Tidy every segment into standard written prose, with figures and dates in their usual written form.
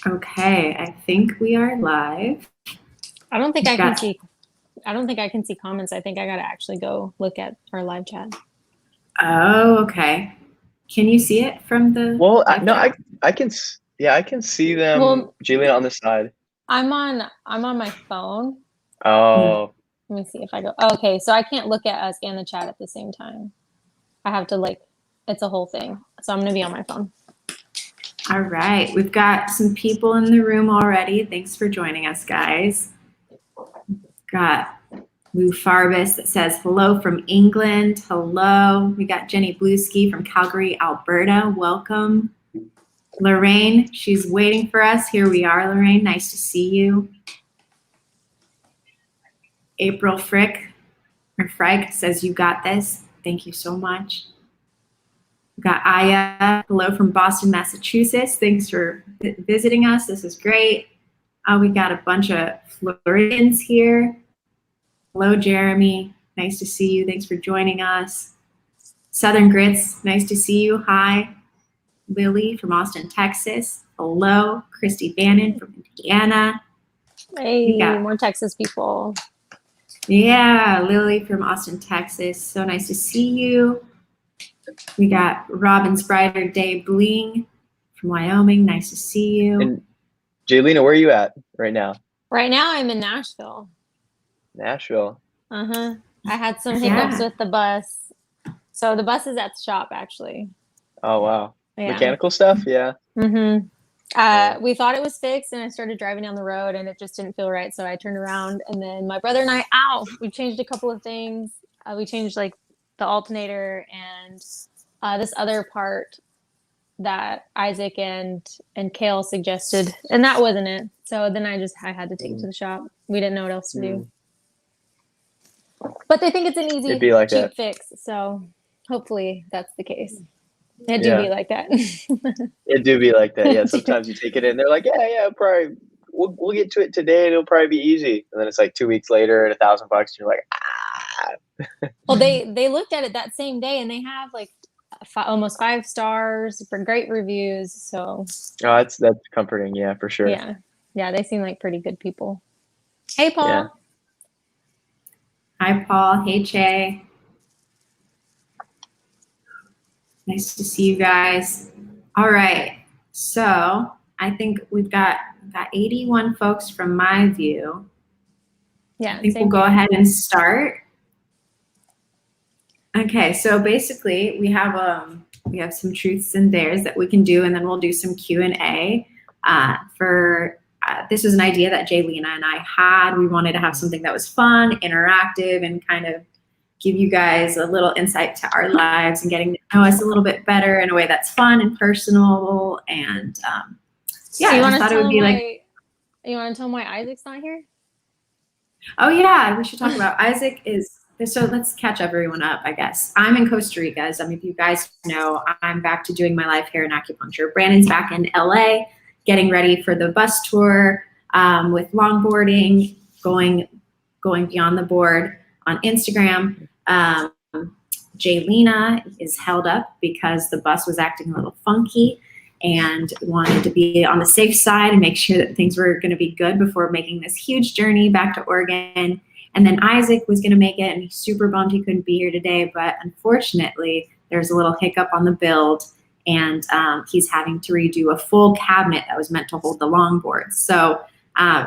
Okay, I think we are live. I don't think I can see. I don't think I can see comments. I think I gotta actually go look at our live chat. Oh, okay. Can you see it from the Well, live no, chat? I can, yeah, I can see them, Well, Julian, on the side. I'm on my phone. Oh, Let me see if I go. Okay, so I can't look at us and the chat at the same time. I have to it's a whole thing. So I'm gonna be on my phone. All right, we've got some people in the room already. Thanks for joining us, guys. Got Lou Farbus that says hello from England. Hello. We got Jenny Blueski from Calgary, Alberta. Welcome. Lorraine, she's waiting for us. Here we are, Lorraine. Nice to see you. April Frick says you got this. Thank you so much. We got Aya. Hello from Boston, Massachusetts. Thanks for visiting us. This is great. We got a bunch of Floridians here. Hello, Jeremy. Nice to see you. Thanks for joining us. Southern Grits, nice to see you. Hi. Lily from Austin, Texas. Hello. Christy Bannon from Indiana. Hey, more Texas people. Yeah, Lily from Austin, Texas. So nice to see you. We got Robin's Brighter Day Bling from Wyoming. Nice to see you. And Jaylina, where are you at right now? Right now I'm in Nashville. Nashville. I had some hiccups with the bus. So the bus is at the shop, actually. Oh, wow. Yeah. Mechanical stuff? Yeah. We thought it was fixed, and I started driving down the road, and it just didn't feel right. So I turned around, and then my brother and I, we changed a couple of things. We changed like the alternator and this other part that Isaac and Kale suggested, and that wasn't it. So then I had to take it to the shop. We didn't know what else to do. But they think it's an easy, cheap fix. So hopefully that's the case. It do be like that. It do be like that. Yeah. Sometimes you take it in, they're like, yeah, probably we'll get to it today, and it'll probably be easy. And then it's like 2 weeks later at $1,000, and you're like, Well, they looked at it that same day, and they have like almost 5 stars for great reviews. So that's comforting. Yeah, for sure. Yeah, they seem like pretty good people. Hey, Paul. Yeah. Hi, Paul. Hey, Che. Nice to see you guys. All right, so I think we've got 81 folks from my view. Yeah, I think we'll go ahead and start. Okay, so basically we have some truths and dares that we can do, and then we'll do some Q&A. This was an idea that Jaylina and I had. We wanted to have something that was fun, interactive, and kind of give you guys a little insight to our lives and getting to know us a little bit better in a way that's fun and personal. And I just thought it would be like. You want to tell them why Isaac's not here? Oh yeah, we should talk about Isaac is. So let's catch everyone up, I guess. I'm in Costa Rica, as some of you guys know. I'm back to doing my life hair and acupuncture. Brandon's back in LA, getting ready for the bus tour with longboarding, going beyond the board on Instagram. Jaylina is held up because the bus was acting a little funky and wanted to be on the safe side and make sure that things were going to be good before making this huge journey back to Oregon. And then Isaac was going to make it, and he's super bummed he couldn't be here today. But unfortunately, there's a little hiccup on the build, and he's having to redo a full cabinet that was meant to hold the longboard. So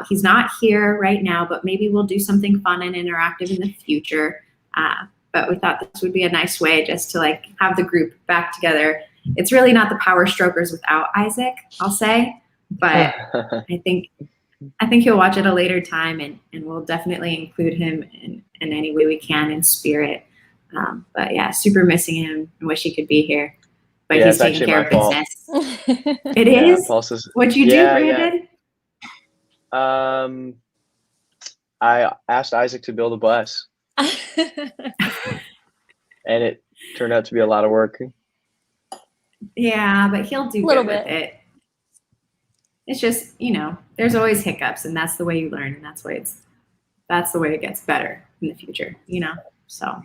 he's not here right now, but maybe we'll do something fun and interactive in the future. But we thought this would be a nice way just to like have the group back together. It's really not the Power Strokers without Isaac, I'll say, but I think he'll watch at a later time, and we'll definitely include him in any way we can in spirit. But yeah, super missing him and wish he could be here. But he's taking care of business. It is? What'd you do, Brandon? I asked Isaac to build a bus. And it turned out to be a lot of work. Yeah, but he'll do good with it. It's just, there's always hiccups, and that's the way you learn, and that's the way it gets better in the future, So,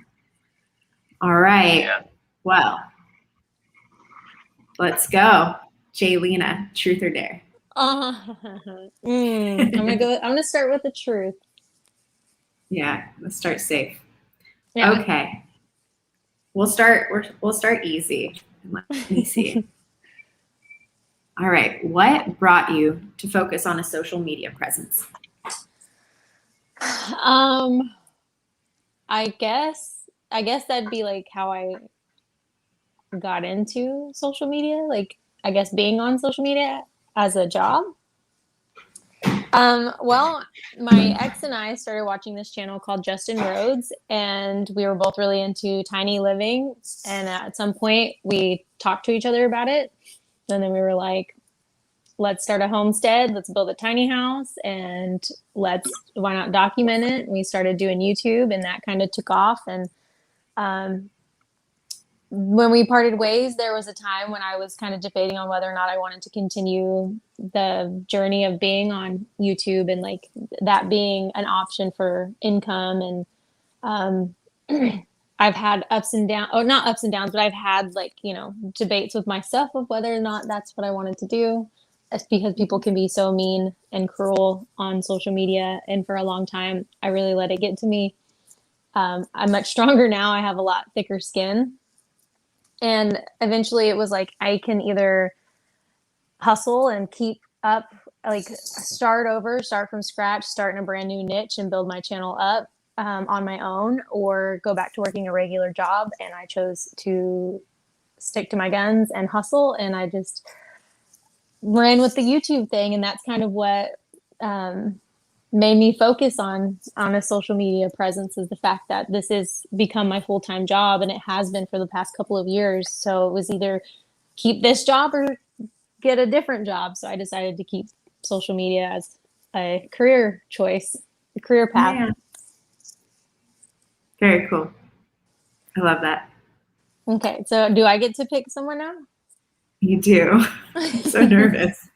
all right. Yeah. Well, let's go. Jaylina, truth or dare? I'm gonna start with the truth. Yeah, let's start safe. Yeah. Okay. We'll start easy. Let me see. All right. What brought you to focus on a social media presence? I guess that'd be like how I got into social media. Like, I guess being on social media as a job. Well, my ex and I started watching this channel called Justin Rhodes, and we were both really into tiny living. And at some point, we talked to each other about it. And then we were like, let's start a homestead, let's build a tiny house, and why not document it? And we started doing YouTube, and that kind of took off. And when we parted ways, there was a time when I was kind of debating on whether or not I wanted to continue the journey of being on YouTube and like that being an option for income. And I've had ups and downs, or not ups and downs, but I've had like, debates with myself of whether or not that's what I wanted to do. It's because people can be so mean and cruel on social media. And for a long time, I really let it get to me. I'm much stronger now. I have a lot thicker skin. And eventually it was like, I can either hustle and keep up, like start from scratch, start in a brand new niche and build my channel up on my own, or go back to working a regular job. And I chose to stick to my guns and hustle. And I just ran with the YouTube thing. And that's kind of what made me focus on a social media presence, is the fact that this has become my full-time job, and it has been for the past couple of years. So it was either keep this job or get a different job. So I decided to keep social media as a career choice, a career path. Yeah. Very cool. I love that. Okay, so do I get to pick someone now? You do. I'm so nervous.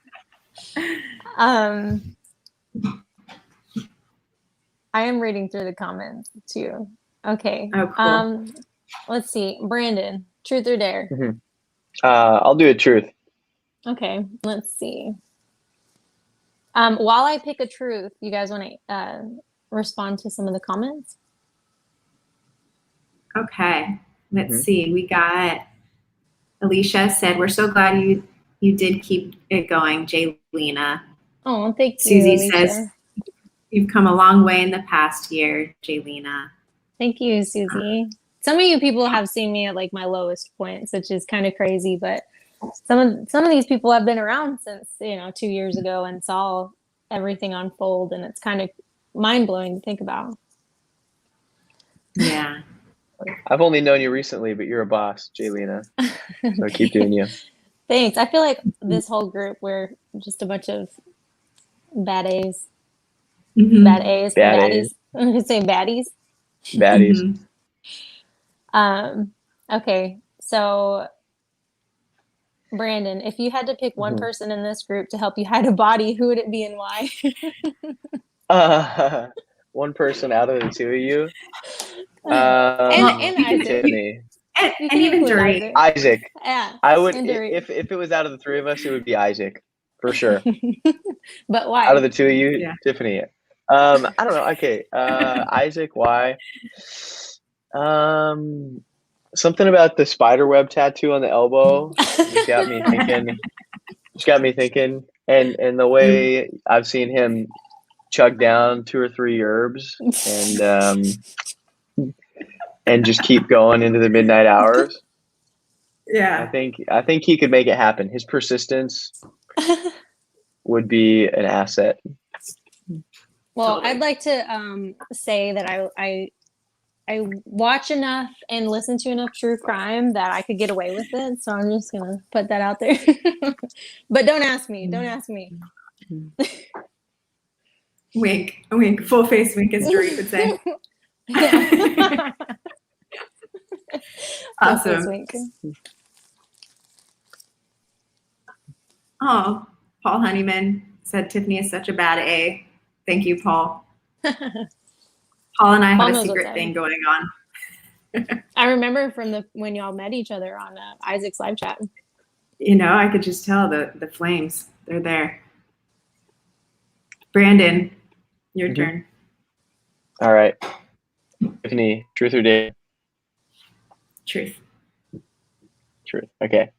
I am reading through the comments too. Okay. Oh, cool. Let's see. Brandon, truth or dare? Mm-hmm. I'll do a truth. Okay. Let's see. While I pick a truth, you guys want to respond to some of the comments? Okay. Let's see. We got Alicia said, "We're so glad you did keep it going, Jaylina." Oh, thank you. Susie Alicia says, "You've come a long way in the past year, Jaylina." Thank you, Susie. Some of you people have seen me at like my lowest points, which is kind of crazy, but some of these people have been around since 2 years ago and saw everything unfold, and it's kind of mind-blowing to think about. Yeah. I've only known you recently, but you're a boss, Jaylina. So keep doing you. Thanks. I feel like this whole group, we're just a bunch of bad A's. Mm-hmm. Bad A's. Bad baddies. A's. I'm going to say baddies. Baddies. Mm-hmm. Okay. So, Brandon, if you had to pick one person in this group to help you hide a body, who would it be and why? One person out of the two of you. And Isaac. Tiffany. And even Dorit. Isaac. Yeah. I would, if it was out of the three of us, it would be Isaac for sure. But why? Out of the two of you, Yeah. Tiffany. I don't know. Okay. Isaac, why? Something about the spider web tattoo on the elbow just got me thinking. And the way I've seen him chug down 2 or 3 herbs and just keep going into the midnight hours. Yeah. I think he could make it happen. His persistence would be an asset. Well, Totally. I'd like to say that I watch enough and listen to enough true crime that I could get away with it. So I'm just gonna put that out there. But don't ask me. Don't ask me. Wink, wink, full face wink, as Dorit would say. Yeah. Awesome. Wink. Oh, Paul Honeyman said Tiffany is such a bad A. Thank you, Paul. Paul and I had a secret thing going on. I remember from when y'all met each other on Isaac's live chat. I could just tell the flames. They're there. Brandon, your turn. All right. Tiffany, truth or dare? Truth. Truth. Okay.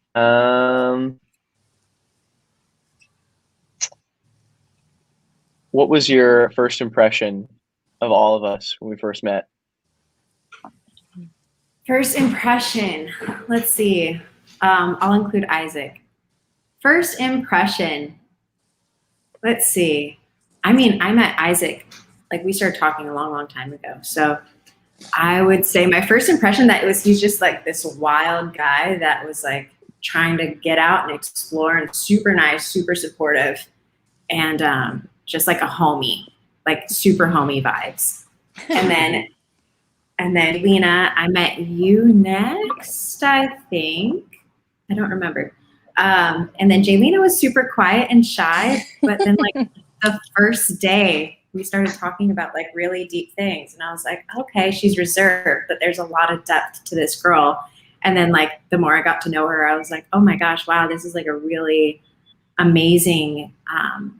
What was your first impression of all of us when we first met? First impression. Let's see. I'll include Isaac. First impression. Let's see. I mean, I met Isaac, like we started talking a long, long time ago. So I would say my first impression he's just like this wild guy that was like trying to get out and explore, and super nice, super supportive, and just like a homie, like super homie vibes. And then Lena, I met you next, I think. I don't remember. And then Jaylena was super quiet and shy, but then like the first day we started talking about like really deep things, and I was like, okay, she's reserved, but there's a lot of depth to this girl. And then like the more I got to know her, I was like, oh my gosh, wow, this is like a really amazing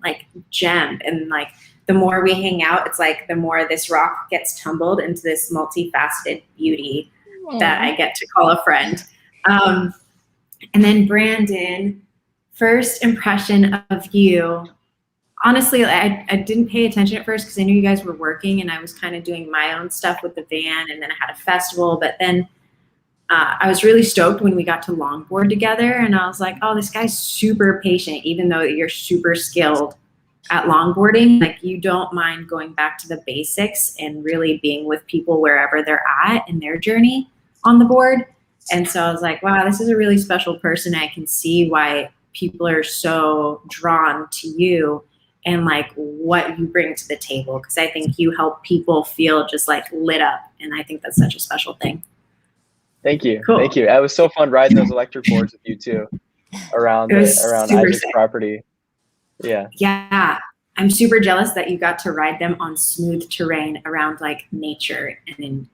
like gem. And like the more we hang out, it's like the more this rock gets tumbled into this multifaceted beauty that I get to call a friend. And then Brandon, first impression of you. Honestly, I didn't pay attention at first because I knew you guys were working, and I was kind of doing my own stuff with the van, and then I had a festival. But then I was really stoked when we got to longboard together, and I was like, oh, this guy's super patient, even though you're super skilled at longboarding. Like, you don't mind going back to the basics and really being with people wherever they're at in their journey on the board. And so I was like, wow, this is a really special person. I can see why people are so drawn to you and like what you bring to the table, because I think you help people feel just like lit up, and I think that's such a special thing. Thank you. Cool. Thank you. It was so fun riding those electric boards with you too, around Isaac's property. Yeah. Yeah. I'm super jealous that you got to ride them on smooth terrain around like nature, and in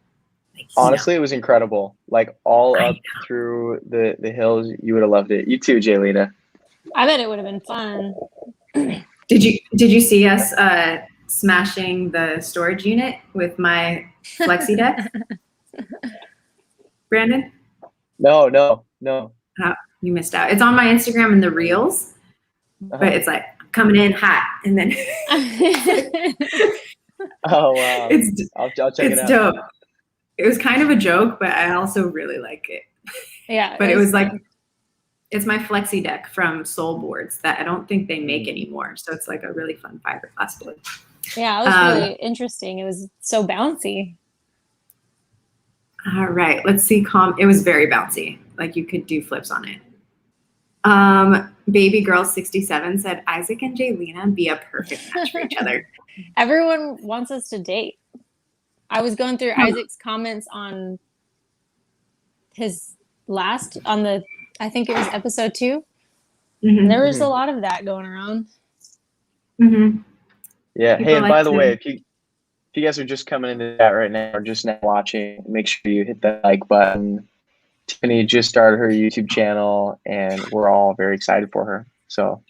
like, honestly, it was incredible. Like all up through the hills. You would have loved it. You too, Jaylena. I bet it would have been fun. Did you see us smashing the storage unit with my flexi deck? Brandon? No. Oh, you missed out. It's on my Instagram in the reels, but it's like coming in hot, and then oh wow, I'll check it out. It's dope. It was kind of a joke, but I also really like it. Yeah, but it was like, it's my flexi deck from Soul Boards that I don't think they make anymore. So it's like a really fun fiberglass board. Yeah, it was really interesting. It was so bouncy. All right, let's see. It was very bouncy. Like you could do flips on it. Baby Girl 67 said, Isaac and Jaylena be a perfect match for each other. Everyone wants us to date. I was going through Isaac's comments on his I think it was episode 2. And there was a lot of that going around. Yeah. Hey, and by the way, if you guys are just coming into that right now or just now watching, make sure you hit that like button. Tiffany just started her YouTube channel, and we're all very excited for her. So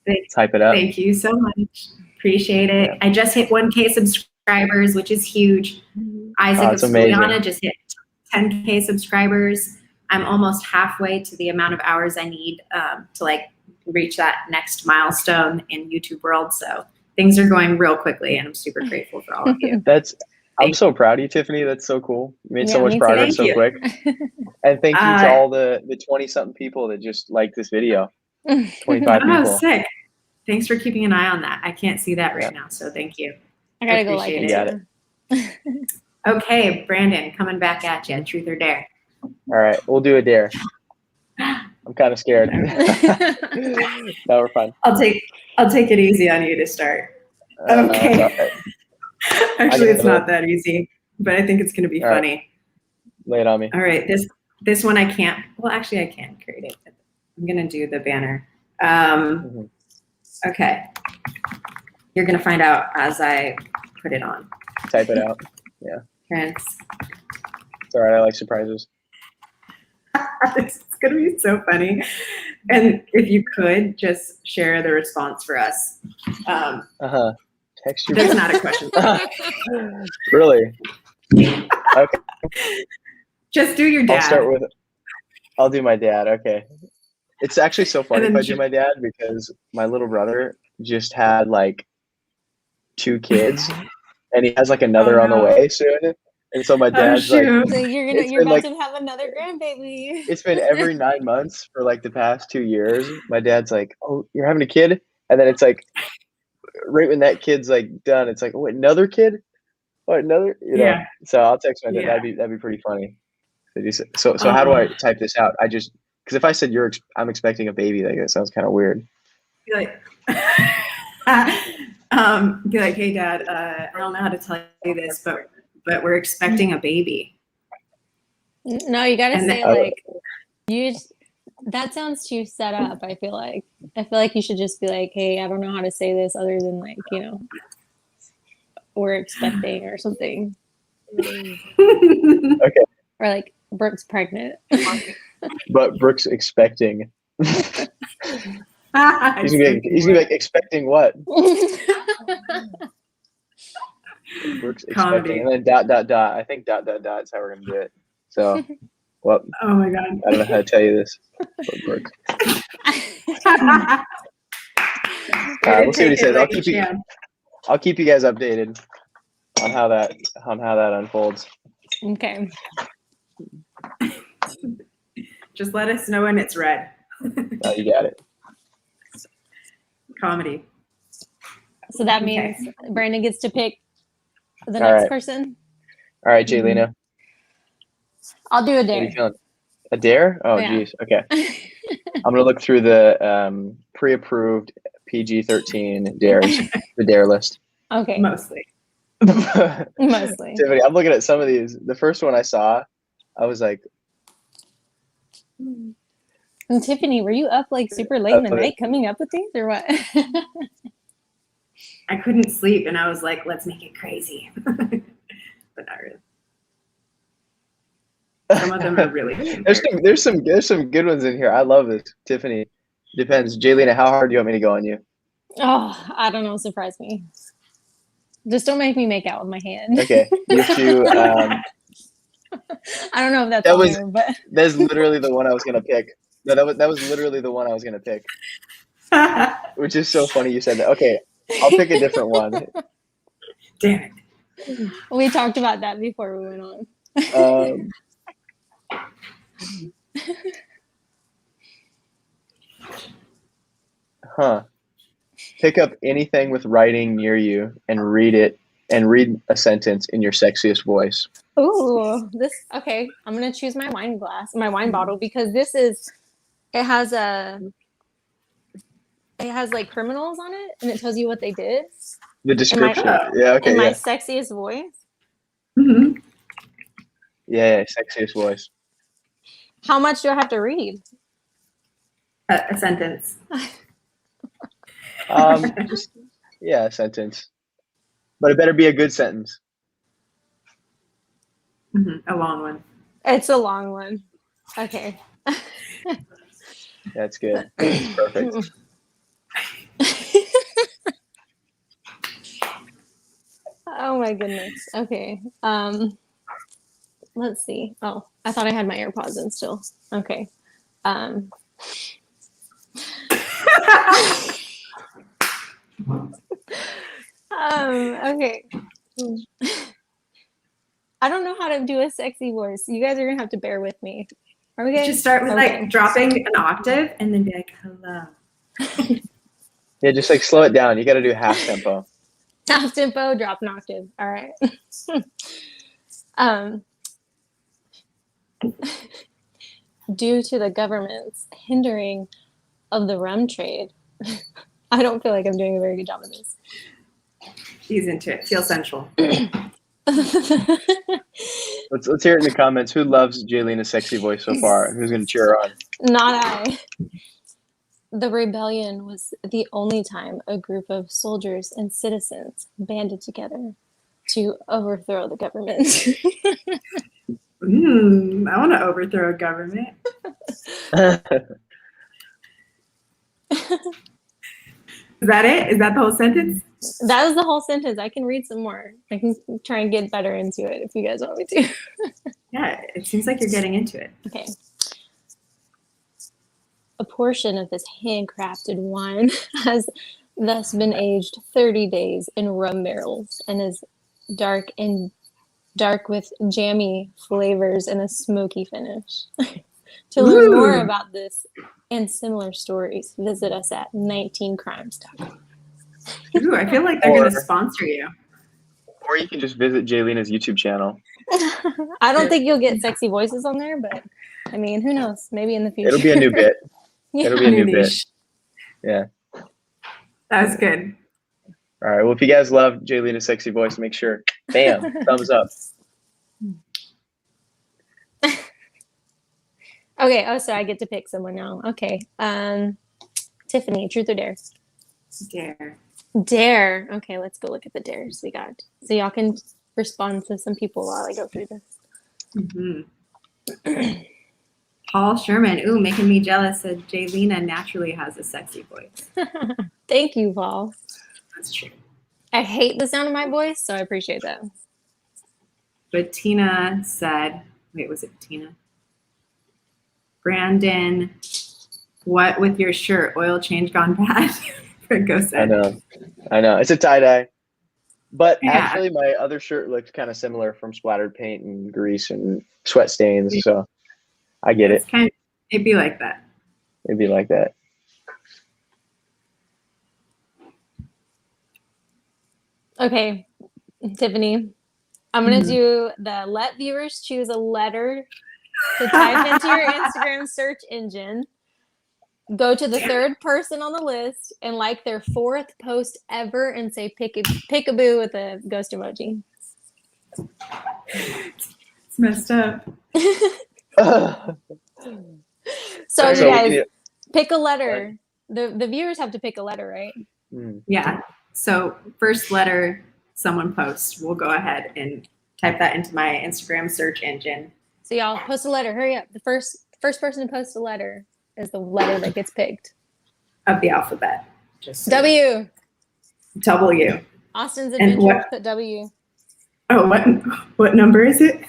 let's hype it up. Thank you so much. Appreciate it. Yeah. I just hit 1K subscribers, which is huge. Isaac of Skooliana just hit 10K subscribers. I'm almost halfway to the amount of hours I need to like reach that next milestone in YouTube world. So things are going real quickly, and I'm super grateful for all of you. I'm so proud of you, Tiffany. That's so cool. You made so much progress so quick. And thank you to all the 20-something people that just liked this video. 25 people. Oh, sick. Thanks for keeping an eye on that. I can't see that right now, so thank you. I gotta go like it. You got it. Okay, Brandon, coming back at you. Truth or dare? All right, we'll do a dare. I'm kind of scared. No, we're fine. I'll take it easy on you to start. Okay. Right. Actually, it's not that easy, but I think it's going to be funny. Right. Lay it on me. All right, this one I can't. Well, actually, I can create it. I'm going to do the banner. Okay. You're going to find out as I put it on. Type it out. Yeah. Prince. It's all right. I like surprises. It's going to be so funny. And if you could just share the response for us. Text your There's not a question. Really? Okay. Just do your dad. I'll do my dad. Okay. It's actually so funny And if then I do my dad because my little brother just had like 2 kids and he has like another on the way soon. And so my dad's like, shoot. So you're about to have another grandbaby. it's been every 9 months for like the past 2 years. My dad's like, oh, you're having a kid? And then it's like, right when that kid's like done, it's like, oh, another kid? Oh, another? You know? Yeah. So I'll text my dad. Yeah. That'd be pretty funny. So how do I type this out? Because if I said I'm expecting a baby, like that sounds kind of weird. Be like, hey dad, I don't know how to tell you this, but we're expecting a baby. No, you gotta And say then- like that sounds too set up. I feel like you should just be like, hey, I don't know how to say this other than like, you know, we're expecting or something. Okay. Or like Brooke's pregnant. But Brooke's expecting. He's gonna be like, expecting what? Brooke's Comedy. expecting, and then ... I think ... is how we're gonna do it. So, well, Oh my god. I don't know how to tell you this. But Brooke. We'll see what he says. I'll keep you guys updated on how that unfolds. Okay. Just let us know when it's red. Oh, you got it. Comedy. So that means Brandon gets to pick the All next right. person. All right, Jaylina. I'll do a What are dare. you feeling? A dare? Oh, Yeah. geez. Okay. I'm gonna look through the pre-approved PG-13 dares, the dare list. Okay. Mostly. Mostly. Tiffany, I'm looking at some of these. The first one I saw, I was like, And Tiffany, were you up like super late in the night coming up with these or what? I couldn't sleep and I was like, let's make it crazy. But not really. Some of them are really there's some good ones in here. I love this. Tiffany. Depends. Jaylina, how hard do you want me to go on you? Oh, I don't know. Surprise me. Just don't make me make out with my hand. Okay. You have to I don't know if that's That on was- there, but that's literally the one I was gonna pick. No, that was literally the one I was gonna pick. Which is so funny you said that. Okay, I'll pick a different one. Damn it. we talked about that before we went on. Pick up anything with writing near you and read a sentence in your sexiest voice. Ooh, okay. I'm gonna choose my wine bottle because it has like criminals on it and it tells you what they did. The description. oh. Yeah, okay, In my yeah. sexiest voice. Mm-hmm. Yeah, sexiest voice. How much do I have to read? A sentence. Just a sentence. But it better be a good sentence. Mm-hmm. A long one. It's a long one. Okay. That's good. Perfect. Oh my goodness. Okay. Let's see. Oh, I thought I had my AirPods in still. Okay. Okay. I don't know how to do a sexy voice. You guys are gonna have to bear with me. Are we good? Just start with Okay. like dropping an octave and then be like, hello. Yeah, just like slow it down. You got to do half tempo. Half tempo, drop an octave. All right. Due to the government's hindering of the rum trade, I don't feel like I'm doing a very good job of this. She's into it. Feel sensual. Let's hear it in the comments. Who loves Jaylina's sexy voice so far? Who's going to cheer her on? Not I. The rebellion was the only time a group of soldiers and citizens banded together to overthrow the government. I want to overthrow a government. Is that it? Is that the whole sentence? That was the whole sentence. I can read some more. I can try and get better into it if you guys want me to. Yeah, it seems like you're getting into it. Okay. A portion of this handcrafted wine has thus been aged 30 days in rum barrels and is dark with jammy flavors and a smoky finish. To learn more about this and similar stories, visit us at 19crimes.com. Ooh, I feel like they're going to sponsor you. Or you can just visit Jaylina's YouTube channel. I don't think you'll get sexy voices on there, but I mean, who knows? Maybe in the future. It'll be a new bit. Yeah. It'll be a new bit. Yeah. That was good. All right. Well, if you guys love Jaylina's sexy voice, make sure, bam, thumbs up. Okay. Oh, so I get to pick someone now. Okay. Tiffany, truth or dare? Dare. Dare. Okay, let's go look at the dares we got. So y'all can respond to some people while I go through this. Mm-hmm. Paul Sherman. Ooh, making me jealous. Said Jaylina naturally has a sexy voice. Thank you, Paul. That's true. I hate the sound of my voice, so I appreciate that. But Tina said, wait, was it Tina? Brandon, what with your shirt? Oil change gone bad? Franco said. I know. It's a tie-dye. But Yeah. actually, my other shirt looked kind of similar from splattered paint and grease and sweat stains. So I get it. It'd be like that. It'd be like that. Okay, Tiffany, I'm going to do the let viewers choose a letter to type into your Instagram search engine. Go to the third person on the list and like their 4th post ever and say pick-a-boo with a ghost emoji. It's messed up. So you guys pick a letter. The viewers have to pick a letter, right? Yeah. So first letter someone posts, we'll go ahead and type that into my Instagram search engine. So y'all post a letter. Hurry up. The first person to post a letter is the letter that gets picked. Of the alphabet. Just W. W. Austin's And Adventures put W. Oh, what number is it?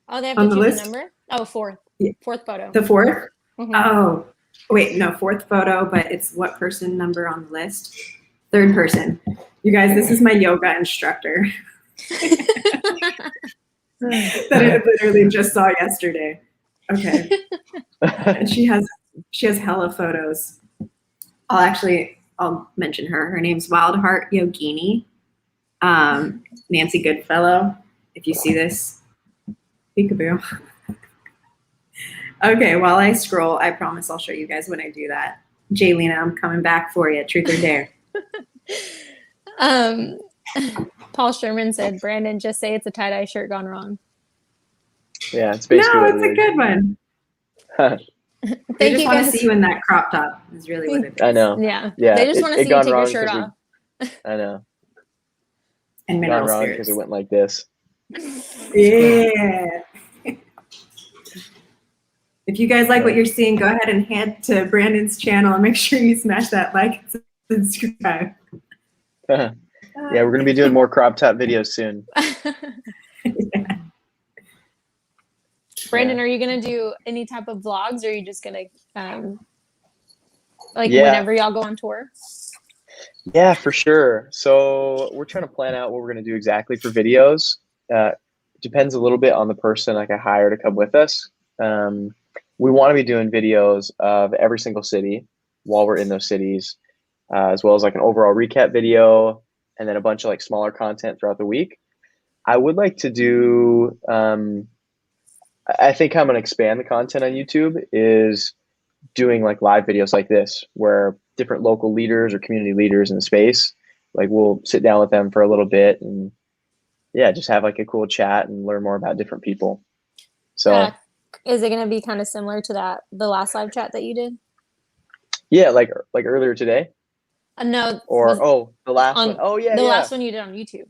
Oh, they have on to the choose list? a number? Oh, 4th. Yeah. 4th photo. The 4th? Mhm. Oh, wait, no, 4th photo, but it's what person number on the list? 3rd person. You guys, this is my yoga instructor that I literally just saw yesterday. Okay. And she has hella photos. I'll mention her. Her name's Wildheart Yogini. Nancy Goodfellow. If you see this, peekaboo. Okay, while I scroll, I promise I'll show you guys when I do that. Jaylina, I'm coming back for you. Truth or dare? Paul Sherman said, Brandon, just say it's a tie-dye shirt gone wrong. Yeah, it's basically No, what it's it a good one. Thank They just you want to guys. see you in that crop top is really what it is. I know. Yeah. Yeah, They just want to it see you gone take your wrong shirt 'cause off. I know. And Gone mineral wrong because spirits. it went like this. Yeah. If you guys like what you're seeing, go ahead and head to Brandon's channel and make sure you smash that like and subscribe. Yeah, we're going to be doing more crop top videos soon. Yeah. Brandon, are you going to do any type of vlogs, or are you just going to, Yeah. whenever y'all go on tour? Yeah, for sure. So we're trying to plan out what we're going to do exactly for videos. Depends a little bit on the person like I hire to come with us. We want to be doing videos of every single city while we're in those cities, as well as like an overall recap video, and then a bunch of like smaller content throughout the week. I would like to do, I think I'm going to expand the content on YouTube is doing like live videos like this, where different local leaders or community leaders in the space, like we'll sit down with them for a little bit and yeah, just have like a cool chat and learn more about different people. So is it going to be kind of similar to the last live chat that you did? yeah, like earlier today. No. Or the last one. Oh yeah, the yeah. last one you did on YouTube.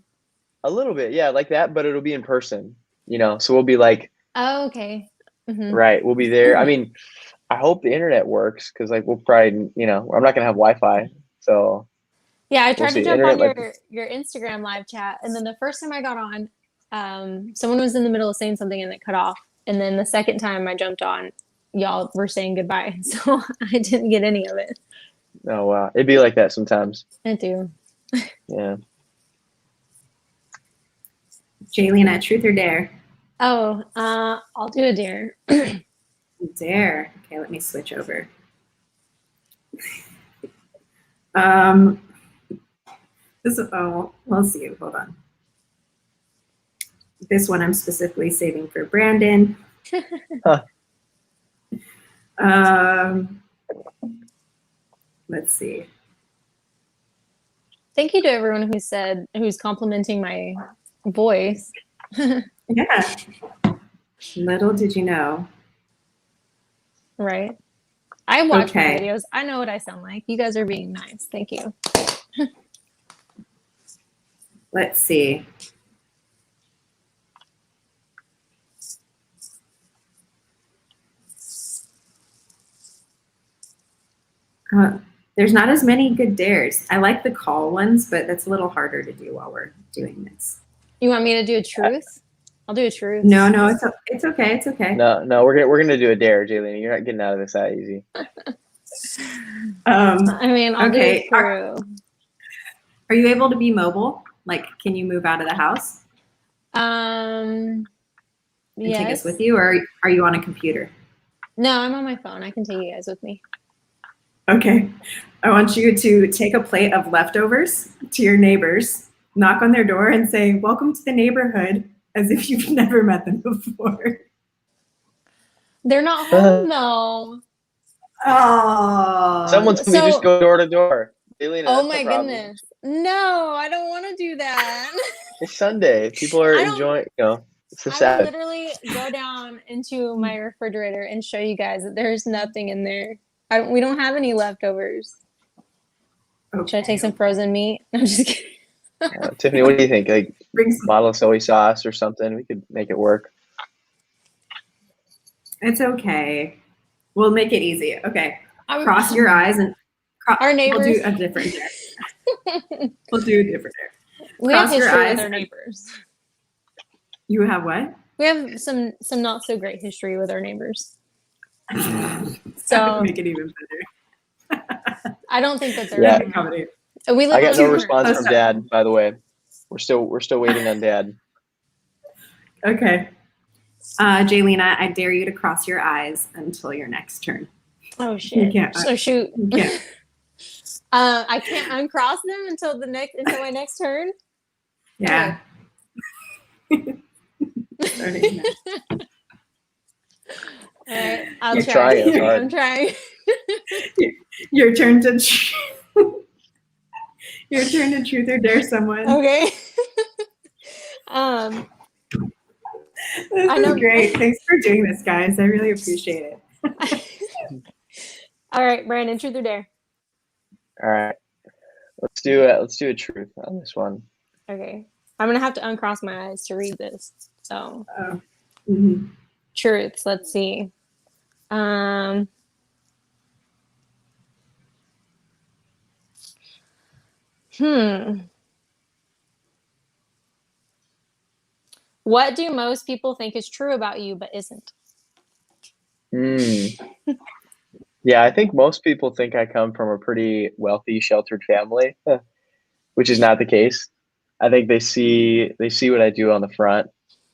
A little bit, yeah, like that, but it'll be in person. So we'll be like. Oh, okay. Mm-hmm. Right, we'll be there. I mean, I hope the internet works because like we'll probably, I'm not gonna have Wi-Fi, so. Yeah, I tried see. to jump on Internet might your Instagram live chat, and then the first time I got on, someone was in the middle of saying something and it cut off. And then the second time I jumped on, y'all were saying goodbye, so I didn't get any of it. Oh wow, it'd be like that sometimes. I do. Yeah. Jaylina, truth or dare? Oh, I'll do a dare. Dare. Okay, let me switch over. We'll see. Hold on. This one I'm specifically saving for Brandon. Huh. Let's see. Thank you to everyone who's complimenting my voice. Yeah. Little did you know. Right. I watch my Okay. videos. I know what I sound like. You guys are being nice. Thank you. Let's see. There's not as many good dares. I like the call ones, but that's a little harder to do while we're doing this. You want me to do a truth? I'll do a truth. No, it's okay. It's okay. No, we're gonna do a dare, Jaylene. You're not getting out of this that easy. I mean, I'll do okay. a true. Are you able to be mobile? Like, can you move out of the house? And yes. Take us with you, or are you on a computer? No, I'm on my phone. I can take you guys with me. Okay. I want you to take a plate of leftovers to your neighbors, knock on their door and say, "Welcome to the neighborhood," as if you've never met them before. They're not home though. Oh. Someone told me just go door to door. Jaylene, Oh that's my no problem. goodness. No, I don't want to do that. It's Sunday. People are enjoying, it's the I Sabbath. will literally go down into my refrigerator and show you guys that there's nothing in there. We don't have any leftovers. Okay. Should I take some frozen meat? I'm just kidding. Tiffany, what do you think? Like bottle of soy sauce or something? We could make it work. It's okay. We'll make it easy. Okay. Cross your eyes and our neighbors. We'll do a different dare. We'll do a different dare. We have history with our neighbors. You have what? We have some not so great history with our neighbors. So make it even better. I don't think that they're. Yeah. We live I got no on response from Dad, by the way. We're still waiting on Dad. Okay. Jaylina, I dare you to cross your eyes until your next turn. Oh shit. So shoot. You can't. I can't uncross them until my next turn. Yeah. All right, I'll You're try. trying hard. I'm trying. Your turn to your turn to truth or dare someone. Okay. This is great. Thanks for doing this, guys. I really appreciate it. All right, Brandon, truth or dare? All right. Let's do a truth on this one. Okay. I'm gonna have to uncross my eyes to read this. So Mm-hmm. Truths, let's see. What do most people think is true about you but isn't? Yeah, I think most people think I come from a pretty wealthy, sheltered family, which is not the case. I think they see what I do on the front,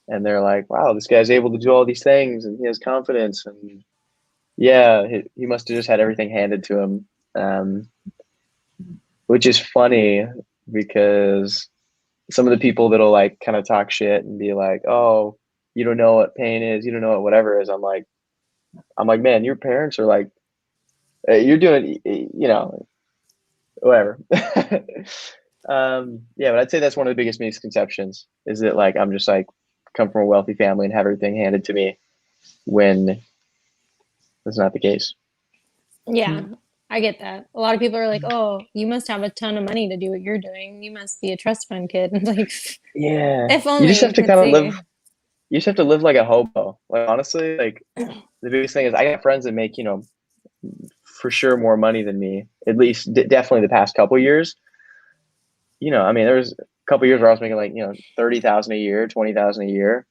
and they're like, "Wow, this guy's able to do all these things, and he has confidence." And yeah, he must have just had everything handed to him, which is funny because some of the people that'll like kind of talk shit and be like, "Oh, you don't know what pain is, you don't know what whatever is." I'm like, man, your parents are like, you're doing, whatever. Yeah, but I'd say that's one of the biggest misconceptions is that like I'm just like come from a wealthy family and have everything handed to me when that's not the case. Yeah, I get that. A lot of people are like, "Oh, you must have a ton of money to do what you're doing. You must be a trust fund kid." Like, yeah, if only you just have to kind of see. live. You just have to live like a hobo. Like honestly, like the biggest thing is I got friends that make for sure more money than me. At least definitely the past couple years. you know, I mean, there was a couple years where I was making like, you know, 30,000 a year, 20,000 a year,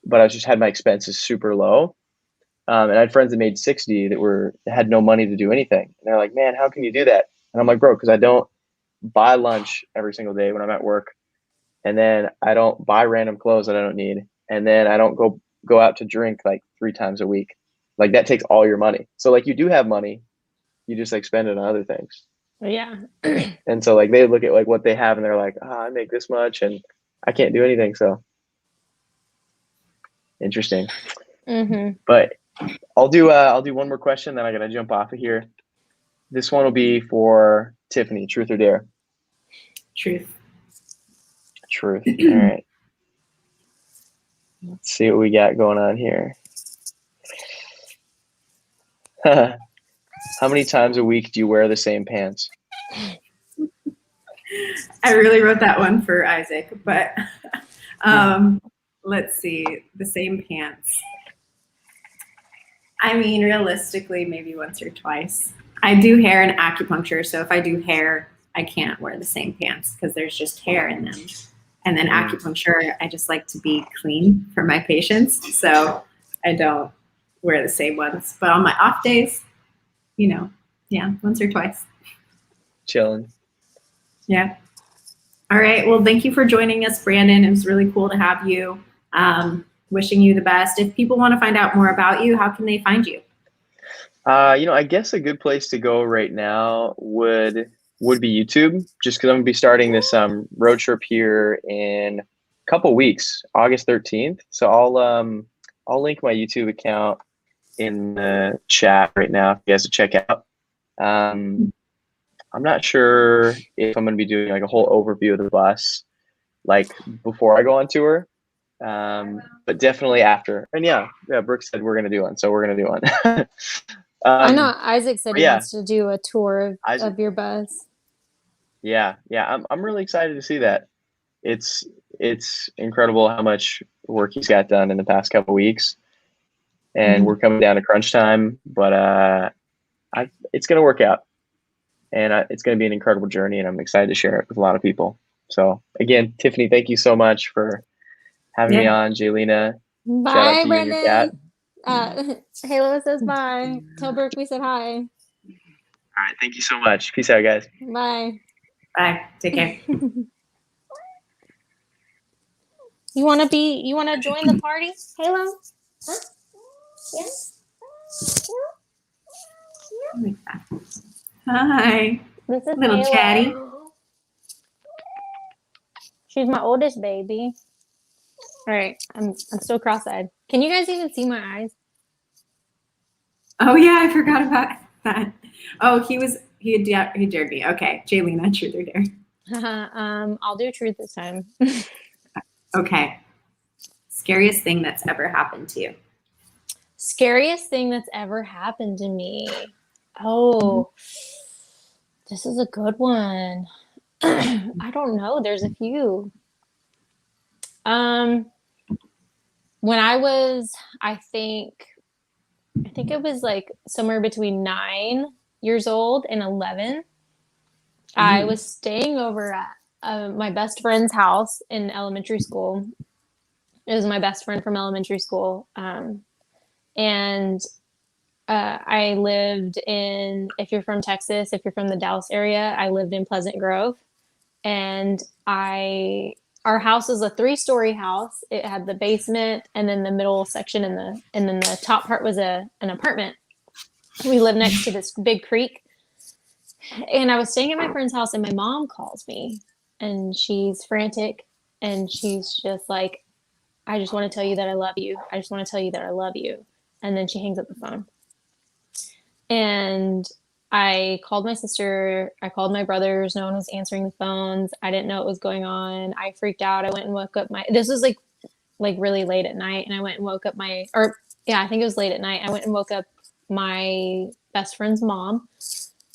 but I just had my expenses super low. And I had friends that made 60 that had no money to do anything. And they're like, man, how can you do that? And I'm like, bro, because I don't buy lunch every single day when I'm at work. And then I don't buy random clothes that I don't need. And then I don't go out to drink like 3 times a week. Like that takes all your money. So like you do have money, you just like spend it on other things. Yeah. And so like they look at like what they have and they're like, oh, I make this much and I can't do anything. So interesting. But I'll do one more question, then I gotta jump off of here. This one will be for Tiffany. Truth or dare? Truth. Truth. All right. Let's see what we got going on here. How many times a week do you wear the same pants? I really wrote that one for Isaac, but let's see, the same pants. I mean, realistically, maybe once or twice. I do hair and acupuncture, so if I do hair, I can't wear the same pants because there's just hair in them. And then acupuncture, I just like to be clean for my patients, so I don't wear the same ones. But on my off days, you know, yeah, once or twice. Chilling. Yeah. All right. Well, thank you for joining us, Brandon. It was really cool to have you. Wishing you the best. If people want to find out more about you, how can they find you? You know, I guess a good place to go right now would be YouTube, just because I'm gonna be starting this road trip here in a couple weeks, August 13th. So I'll link my YouTube account in the chat right now if you guys to check out. I'm not sure if I'm gonna be doing like a whole overview of the bus like before I go on tour. But definitely after. And yeah, Brooke said we're gonna do one, so we're gonna do one. I know Isaac said he yeah. wants to do a tour of your bus. Yeah, I'm really excited to see that. It's incredible how much work he's got done in the past couple weeks, and we're coming down to crunch time. But it's gonna work out, and it's gonna be an incredible journey, and I'm excited to share it with a lot of people. So again, Tiffany, thank you so much for having me on. Jaylina, bye, shout out to Brandon. you and your cat. Halo says bye. Tell Brooke we said hi. All right, thank you so much. Peace out, guys. Bye. Bye. Take care. You wanna join the party, Halo? Huh? Yeah. Hi. This is little Halo. chatty. She's my oldest baby. All right, I'm still cross-eyed. Can you guys even see my eyes? Oh yeah, I forgot about that. Oh, he dared me. Okay, Jaylina, truth or dare? I'll do truth this time. Okay. Scariest thing that's ever happened to you? Scariest thing that's ever happened to me. Oh, this is a good one. I don't know. There's a few. When I was, I think it was like somewhere between 9 years old and 11. I was staying over at my best friend's house in elementary school. It was my best friend from elementary school. And I lived in, if you're from Texas, if you're from the Dallas area, I lived in Pleasant Grove. And our house was a 3-story house. It had the basement and then the middle section and then the top part was an apartment. We lived next to this big creek. And I was staying at my friend's house and my mom calls me and she's frantic and she's just like, I just want to tell you that I love you. I just want to tell you that I love you. And then she hangs up the phone. And I called my sister. I called my brothers. No one was answering the phones. I didn't know what was going on. I freaked out. I went and woke up this was like really late at night. And I went and woke up I think it was late at night. I went and woke up my best friend's mom.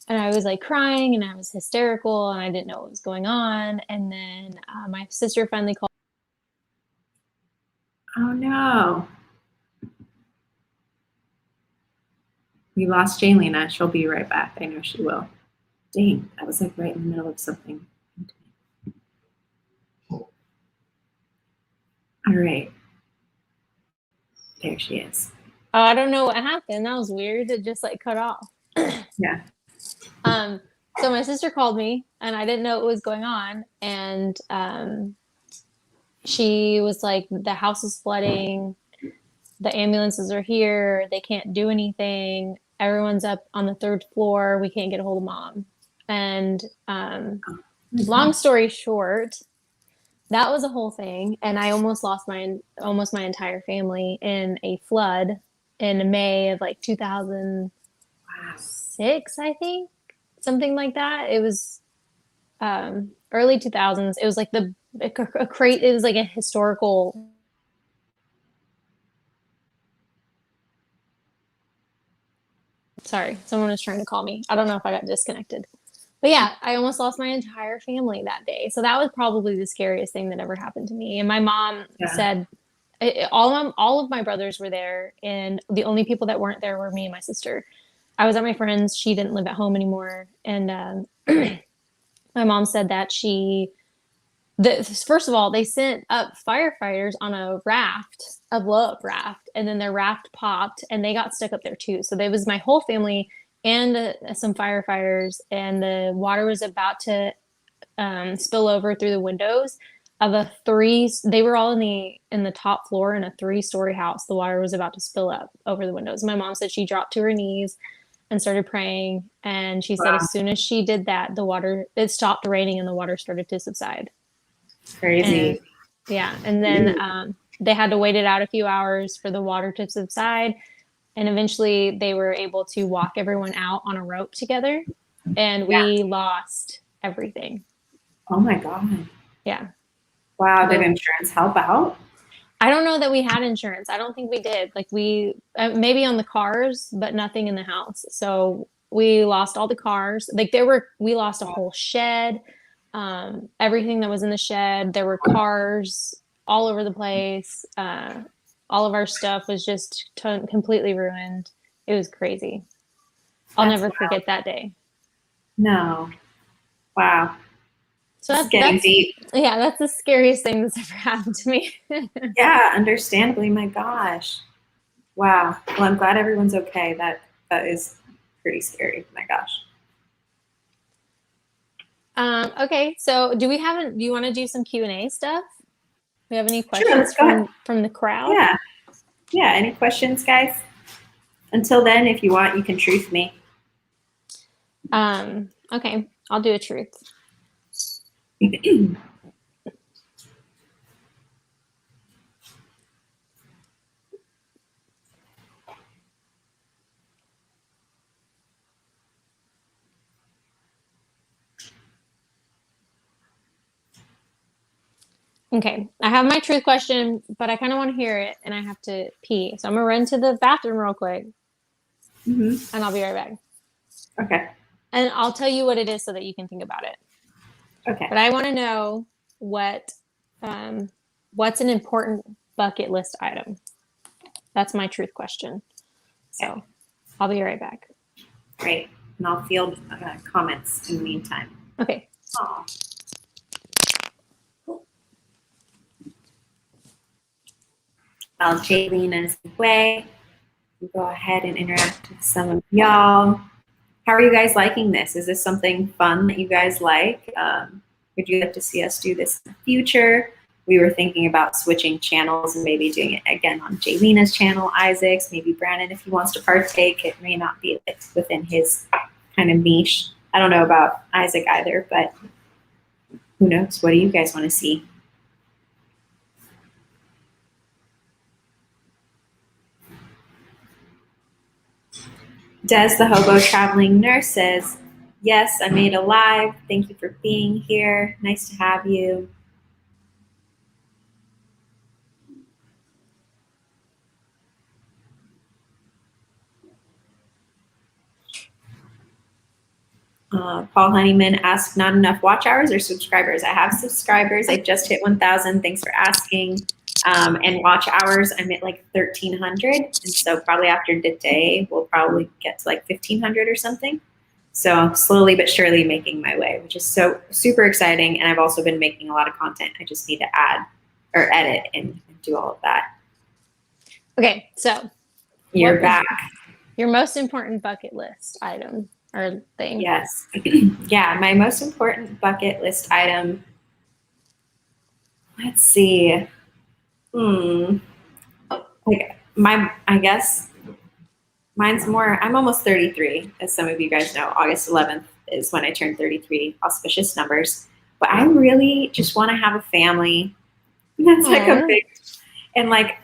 And I was like crying and I was hysterical and I didn't know what was going on. And then my sister finally called. Oh no. We lost Jaylina. She'll be right back. I know she will. Dang, that was like right in the middle of something. All right. There she is. Oh, I don't know what happened. That was weird. It just like cut off. Yeah. So my sister called me and I didn't know what was going on. And she was like, the house is flooding. The ambulances are here. They can't do anything. Everyone's up on the 3rd floor. We can't get a hold of mom. And long story short, that was a whole thing. And I almost lost my entire family in a flood in May of like 2006, I think, something like that. It was early 2000s. It was like it was like a historical. Sorry, someone was trying to call me. I don't know if I got disconnected. But yeah, I almost lost my entire family that day. So that was probably the scariest thing that ever happened to me. And my mom said all of my brothers were there, and the only people that weren't there were me and my sister. I was at my friend's. She didn't live at home anymore. And my mom said that first of all, they sent up firefighters on a blow-up raft, and then their raft popped and they got stuck up there too. So there was my whole family and some firefighters, and the water was about to spill over through the windows of they were all in the top floor in a 3-story house. The water was about to spill up over the windows. My mom said she dropped to her knees and started praying, and she said as soon as she did that, it stopped raining and the water started to subside. Crazy. And then they had to wait it out a few hours for the water to subside, and eventually they were able to walk everyone out on a rope together, and we lost everything. Oh my God. Yeah. Wow. Did insurance help out? I don't know that we had insurance. I don't think we did. Like we maybe on the cars, but nothing in the house. So we lost all the cars. Like we lost a whole shed. Everything that was in the shed. There were cars all over the place. All of our stuff was just completely ruined. It was crazy. I'll never forget that day. No. Wow. So that's getting deep. Yeah, that's the scariest thing that's ever happened to me. Yeah, understandably. My gosh. Wow. Well, I'm glad everyone's okay. That is pretty scary. My gosh. Okay, so do you want to do some Q&A stuff? Do we have any questions from the crowd? Yeah. Yeah, any questions, guys? Until then, if you want, you can truth me. Okay, I'll do a truth. Okay, I have my truth question, but I kind of want to hear it, and I have to pee. So I'm going to run to the bathroom real quick, and I'll be right back. Okay. And I'll tell you what it is so that you can think about it. Okay. But I want to know what's an important bucket list item. That's my truth question. So I'll be right back. Great. And I'll field comments in the meantime. Okay. Aww. While Jaylene is away, we'll go ahead and interact with some of y'all. How are you guys liking this? Is this something fun that you guys like? Would you like to see us do this in the future? We were thinking about switching channels and maybe doing it again on Jaylena's channel, Isaac's, maybe Brandon if he wants to partake. It may not be within his kind of niche. I don't know about Isaac either, but who knows? What do you guys want to see? Des, the hobo traveling nurse, says, yes, I made a live. Thank you for being here. Nice to have you. Paul Honeyman asked, not enough watch hours or subscribers? I have subscribers. I just hit 1,000. Thanks for asking. And watch hours, I'm at like 1,300. And so probably after today, we'll probably get to like 1,500 or something. So slowly but surely making my way, which is so super exciting. And I've also been making a lot of content. I just need to add or edit and do all of that. Okay, so You're what back. your most important bucket list item or thing? Yes. Yeah, my most important bucket list item. Let's see. Like I guess mine's more, I'm almost 33, as some of you guys know. August 11th is when I turned 33, auspicious numbers. But I really just want to have a family. That's like a big, and like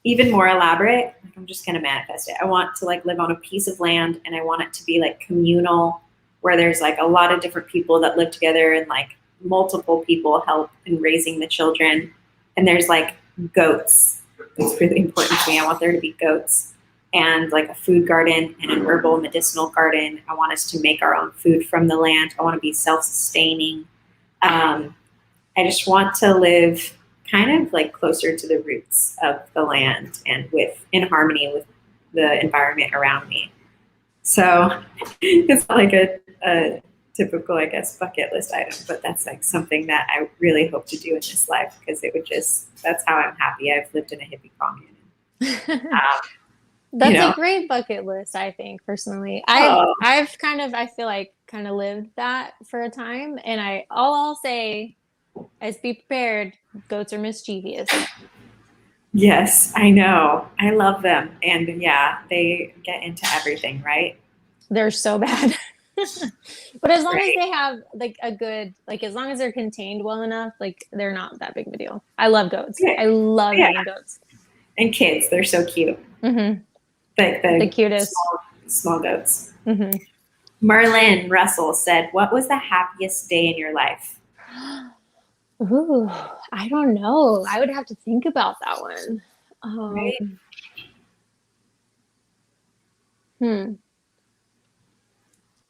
even more elaborate, like I'm just going to manifest it. I want to like live on a piece of land, and I want it to be like communal, where there's like a lot of different people that live together, and like multiple people help in raising the children. And there's like goats. It's really important to me. I want there to be goats, and like a food garden and an herbal medicinal garden. I want us to make our own food from the land. I want to be self-sustaining. I just want to live kind of like closer to the roots of the land and in harmony with the environment around me. So it's like a typical, I guess, bucket list item, but that's like something that I really hope to do in this life, because that's how I'm happy. I've lived in a hippie commune. That's a great bucket list, I think, personally. I've I feel like kind of lived that for a time, and all I'll say is be prepared. Goats are mischievous. Yes, I know. I love them. And yeah, they get into everything, right? They're so bad. But as long as they have like a good, like as long as they're contained well enough, like they're not that big of a deal. I love goats. Yeah. I love having goats. And kids, they're so cute. Mm-hmm. The cutest. Small goats. Mm-hmm. Merlin Russell said, "What was the happiest day in your life?" Ooh, I don't know. I would have to think about that one. Right?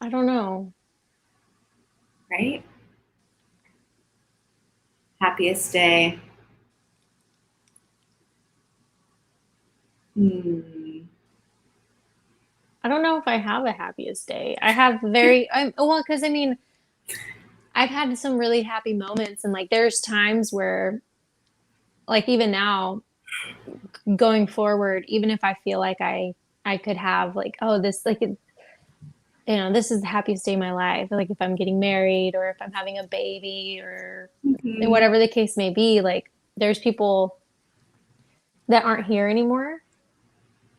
I don't know. Right? Happiest day. I don't know if I have a happiest day. I have because I mean, I've had some really happy moments, and like there's times where, like even now, going forward, even if I feel like I could have like, oh, this like, this is the happiest day of my life. Like if I'm getting married, or if I'm having a baby, or whatever the case may be, like there's people that aren't here anymore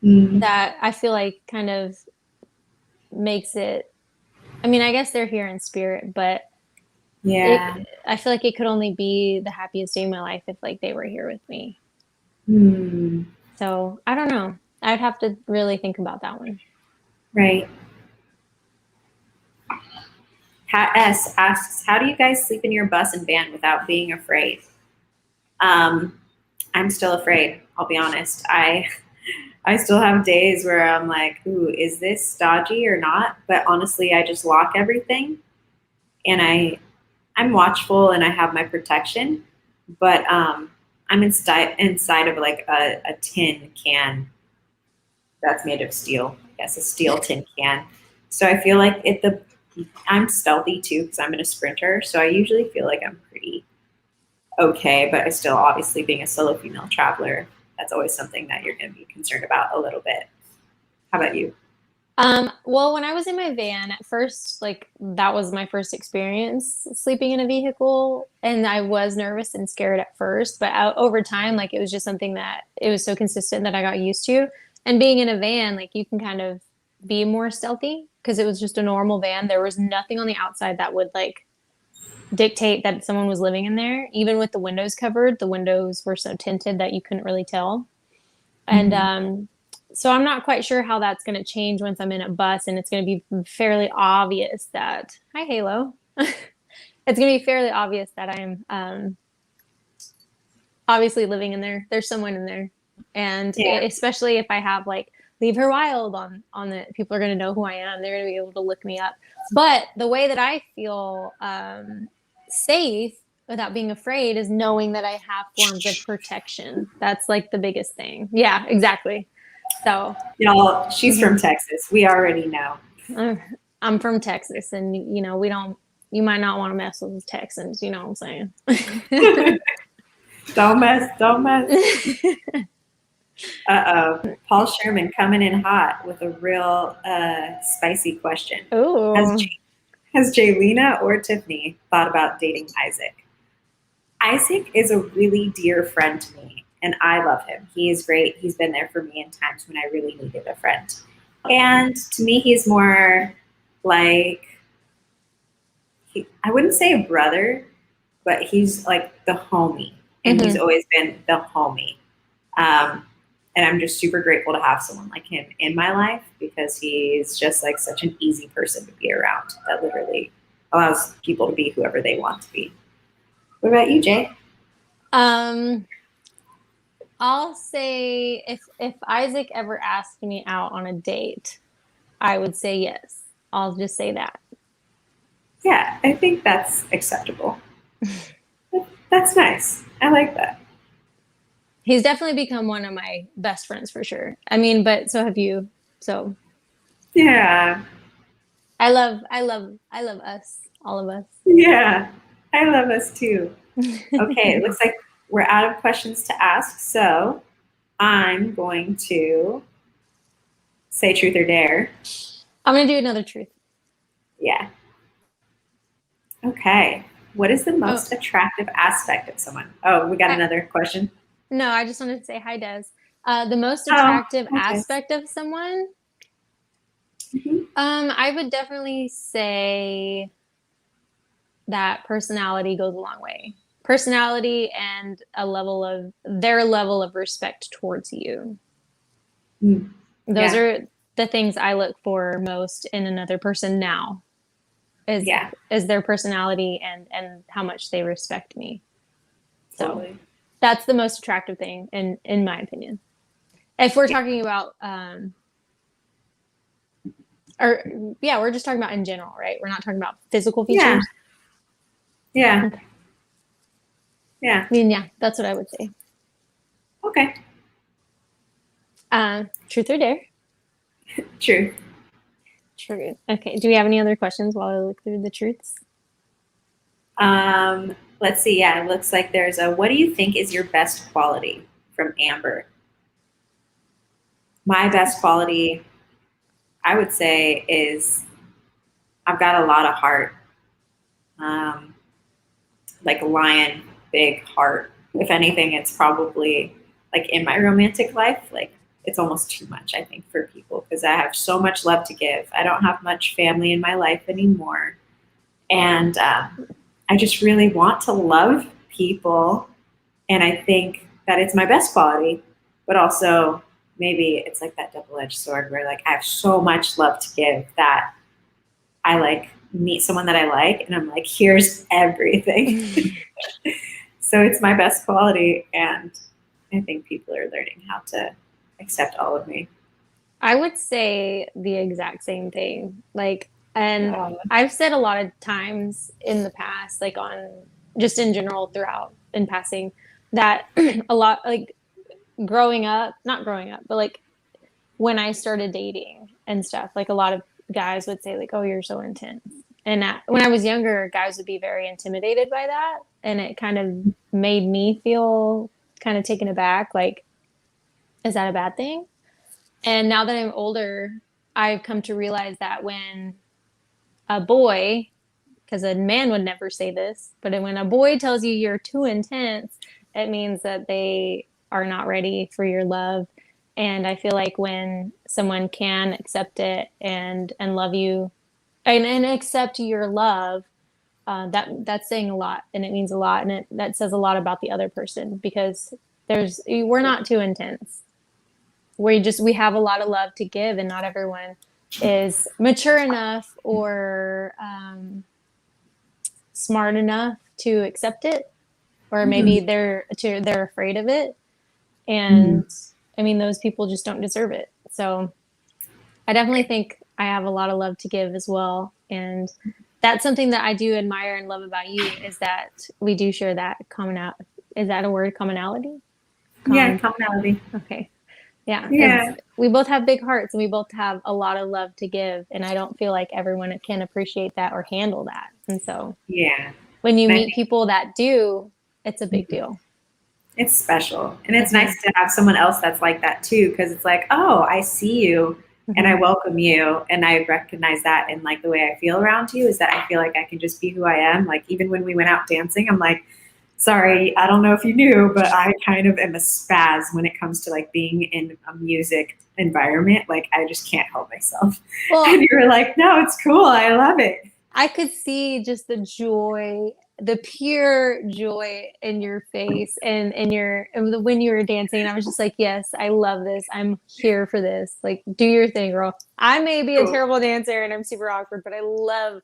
that I feel like kind of makes it. I mean, I guess they're here in spirit, but I feel like it could only be the happiest day of my life if like they were here with me. So I don't know. I'd have to really think about that one. Right. Pat S asks, "How do you guys sleep in your bus and van without being afraid?" I'm still afraid. I'll be honest. I still have days where I'm like, ooh, is this dodgy or not? But honestly, I just lock everything, and I'm watchful, and I have my protection. But I'm inside of like a tin can that's made of steel. I guess a steel tin can. So I feel like I'm stealthy too, because I'm in a sprinter. So I usually feel like I'm pretty okay, but I still, obviously being a solo female traveler, that's always something that you're going to be concerned about a little bit. How about you? Well, when I was in my van at first, like that was my first experience sleeping in a vehicle, and I was nervous and scared at first, but over time, like it was just something that it was so consistent that I got used to. And being in a van, like you can kind of be more stealthy because it was just a normal van. There was nothing on the outside that would like dictate that someone was living in there. Even with the windows covered, the windows were so tinted that you couldn't really tell. And so I'm not quite sure how that's going to change once I'm in a bus, and it's going to be fairly obvious that, hi Halo, it's going to be fairly obvious that I'm obviously living in there. There's someone in there. And especially if I have like Leave Her Wild on the, people are going to know who I am. They're going to be able to look me up. But the way that I feel safe without being afraid is knowing that I have forms of protection. That's like the biggest thing. Yeah, exactly. So y'all, she's from Texas. We already know. I'm from Texas, and you might not want to mess with Texans. You know what I'm saying? Don't mess. Don't mess. Uh-oh. Paul Sherman coming in hot with a real spicy question. Has, Ooh. has Jaylena or Tiffany thought about dating Isaac? Isaac is a really dear friend to me, and I love him. He is great. He's been there for me in times when I really needed a friend. And to me, he's more like, I wouldn't say a brother, but he's like the homie. And he's always been the homie. And I'm just super grateful to have someone like him in my life because he's just like such an easy person to be around that literally allows people to be whoever they want to be. What about you, Jay? I'll say if Isaac ever asked me out on a date, I would say yes. I'll just say that. Yeah, I think that's acceptable. That's nice. I like that. He's definitely become one of my best friends for sure. I mean, but so have you. So Yeah. I love us, all of us. Yeah. I love us too. Okay, it looks like we're out of questions to ask, so I'm going to say truth or dare. I'm gonna do another truth. Yeah. Okay. What is the most attractive aspect of someone? Oh, we got another question. No, I just wanted to say hi, Des. The most attractive aspect of someone? I would definitely say that personality goes a long way. Personality and their level of respect towards you. Those are the things I look for most in another person now. Is their personality and how much they respect me. So that's the most attractive thing in my opinion. If we're talking about we're just talking about in general, right? We're not talking about physical features. Yeah. Okay. Yeah. I mean, yeah, that's what I would say. Okay. Truth or dare? Truth. Truth. Okay. Do we have any other questions while I look through the truths? Let's see. Yeah, it looks like there's a what do you think is your best quality from Amber? My best quality, I would say, is I've got a lot of heart. Like a lion, big heart. If anything, it's probably like in my romantic life, like it's almost too much, I think, for people because I have so much love to give. I don't have much family in my life anymore. And I just really want to love people. And I think that it's my best quality, but also maybe it's like that double-edged sword where like I have so much love to give that I like meet someone that I like and I'm like, here's everything. So it's my best quality and I think people are learning how to accept all of me. I would say the exact same thing. And I've said a lot of times in the past, like on just in general throughout in passing, that a lot like not growing up, but like when I started dating and stuff, like a lot of guys would say like, oh, you're so intense. And when I was younger, guys would be very intimidated by that. And it kind of made me feel kind of taken aback. Like, is that a bad thing? And now that I'm older, I've come to realize that when a boy, because a man would never say this, but when a boy tells you you're too intense, it means that they are not ready for your love. And I feel like when someone can accept it and love you and accept your love, that's saying a lot and it means a lot. And that says a lot about the other person because we're not too intense. We have a lot of love to give and not everyone is mature enough or smart enough to accept it, or maybe they're afraid of it. And I mean, those people just don't deserve it. So I definitely think I have a lot of love to give as well. And that's something that I do admire and love about you is that we do share that commonality. Is that a word, commonality? Yeah, commonality. Okay. Yeah. We both have big hearts and we both have a lot of love to give. And I don't feel like everyone can appreciate that or handle that. And so when you meet people that do, it's a big deal. It's special. And it's nice to have someone else that's like that too, because it's like, oh, I see you and I welcome you and I recognize that, and like the way I feel around you is that I feel like I can just be who I am. Like even when we went out dancing, I'm like, sorry, I don't know if you knew, but I kind of am a spaz when it comes to like being in a music environment. Like I just can't help myself. Well, And you were like, no, it's cool. I love it. I could see just the joy, the pure joy in your face and when you were dancing. I was just like, yes, I love this. I'm here for this. Like, do your thing, girl. I may be a terrible dancer and I'm super awkward, but I love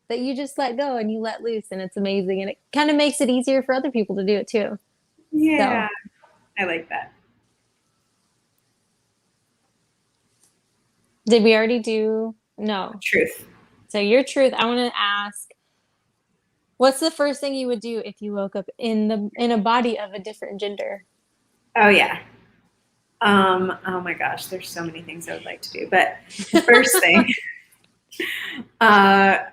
that you just let go and you let loose, and it's amazing. And it kind of makes it easier for other people to do it too. Yeah, so. I like that. Did we already do? No. Truth. So your truth, I want to ask, what's the first thing you would do if you woke up in a body of a different gender? Oh yeah. Oh my gosh, there's so many things I would like to do. But the first thing, I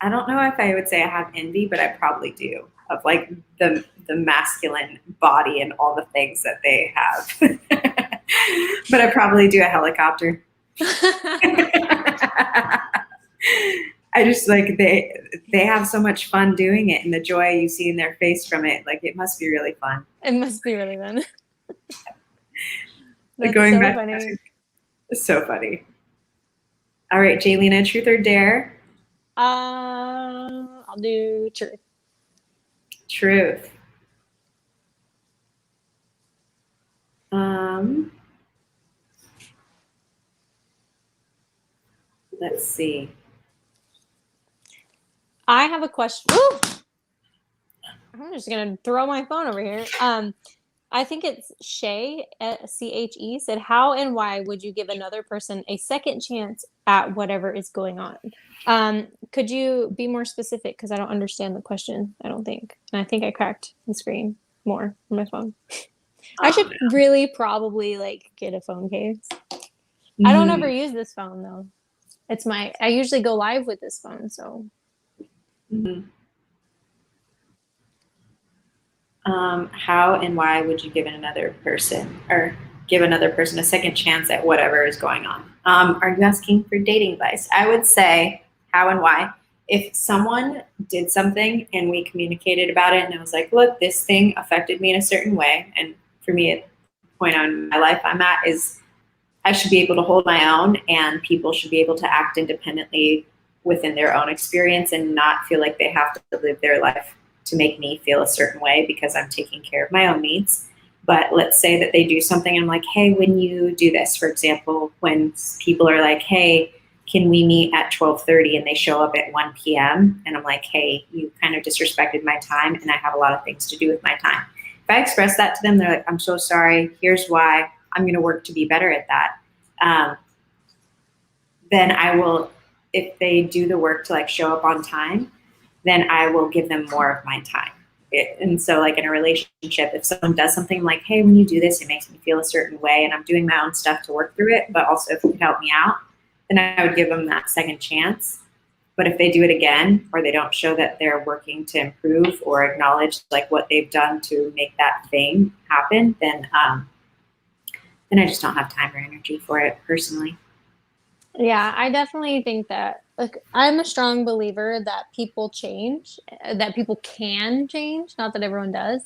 don't know if I would say I have envy, but I probably do, of like the masculine body and all the things that they have. But I probably do a helicopter. I just like they have so much fun doing it, and the joy you see in their face from it, like it must be really fun. It must be really fun. Like going so back, funny. It's so funny. All right, Jaylina, truth or dare? I'll do truth. Truth. Let's see. I have a question. Ooh! I'm just gonna throw my phone over here. I think it's Shay, CHE, said, how and why would you give another person a second chance at whatever is going on? Could you be more specific? Because I don't understand the question, I don't think. And I think I cracked the screen more on my phone. I should really probably like get a phone case. I don't ever use this phone though. I usually go live with this phone, so. How and why would you give another person a second chance at whatever is going on? Are you asking for dating advice? I would say how and why. If someone did something and we communicated about it and I was like, look, this thing affected me in a certain way. And for me, at the point in my life I'm at is I should be able to hold my own, and people should be able to act independently within their own experience and not feel like they have to live their life to make me feel a certain way because I'm taking care of my own needs. But let's say that they do something and I'm like, hey, when you do this, for example, when people are like, hey, can we meet at 12:30, and they show up at 1 p.m. and I'm like, hey, you kind of disrespected my time and I have a lot of things to do with my time. If I express that to them, they're like, I'm so sorry, here's why, I'm going to work to be better at that. Then I will, if they do the work to like show up on time, then I will give them more of my time. And so like in a relationship, if someone does something like, hey, when you do this, it makes me feel a certain way and I'm doing my own stuff to work through it, but also if you could help me out, then I would give them that second chance. But if they do it again, or they don't show that they're working to improve or acknowledge like what they've done to make that thing happen, then I just don't have time or energy for it personally. Yeah, I definitely think that, like, I'm a strong believer that people change, that people can change, not that everyone does.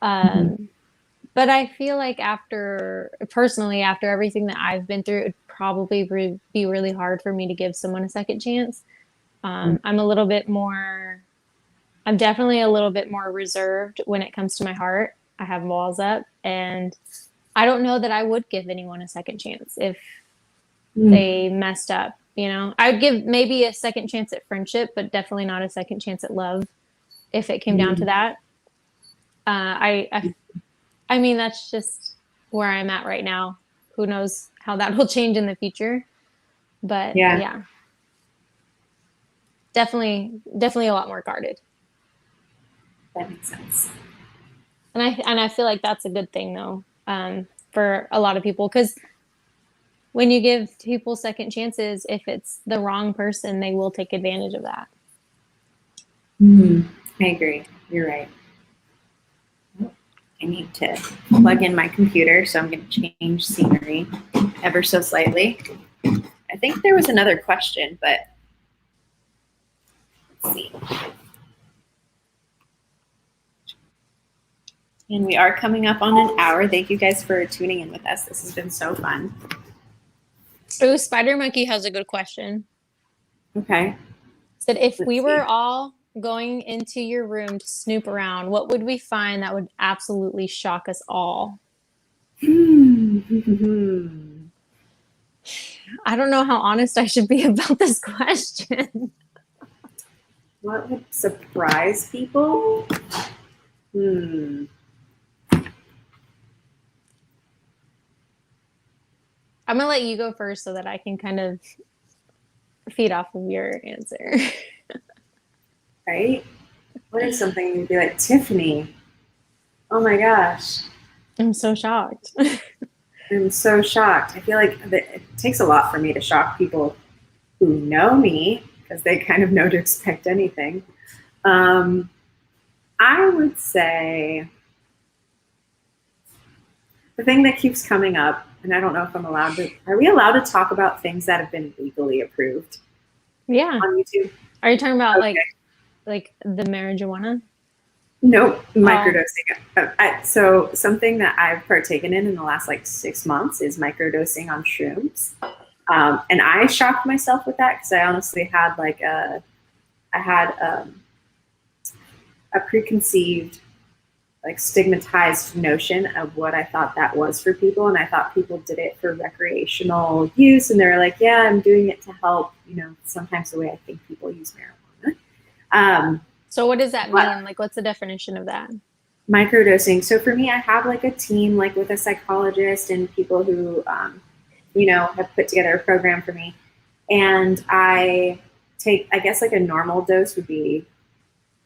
But I feel like personally, after everything that I've been through, it'd probably be really hard for me to give someone a second chance. I'm definitely a little bit more reserved when it comes to my heart. I have walls up, and I don't know that I would give anyone a second chance if they messed up, you know. I would give maybe a second chance at friendship, but definitely not a second chance at love if it came down to that. I mean, that's just where I'm at right now. Who knows how that will change in the future. But yeah. Definitely a lot more guarded. That makes sense. And I feel like that's a good thing though, for a lot of people, because when you give people second chances, if it's the wrong person, they will take advantage of that. I agree. You're right. I need to plug in my computer, so I'm going to change scenery ever so slightly. I think there was another question, but let's see. And we are coming up on an hour. Thank you guys for tuning in with us. This has been so fun. Oh, Spider Monkey has a good question. Okay. Said, if Let's we see. were all going into your room to snoop around, what would we find that would absolutely shock us all? I don't know how honest I should be about this question. What would surprise people? I'm gonna let you go first so that I can kind of feed off of your answer. Right? What is something you'd be like, Tiffany? Oh my gosh. I'm so shocked. I'm so shocked. I feel like it takes a lot for me to shock people who know me because they kind of know to expect anything. I would say the thing that keeps coming up, and I don't know if I'm allowed to, are we allowed to talk about things that have been legally approved? Yeah. On YouTube? Are you talking about Okay. like the marijuana? Nope, microdosing. So something that I've partaken in the last like 6 months is microdosing on shrooms. And I shocked myself with that because I honestly had like a preconceived, like stigmatized notion of what I thought that was for people. And I thought people did it for recreational use. And they were like, yeah, I'm doing it to help, sometimes the way I think people use marijuana. So what does that mean? Like, what's the definition of that? Microdosing. So for me, I have like a team, like with a psychologist and people who, have put together a program for me. And I take, I guess like a normal dose would be,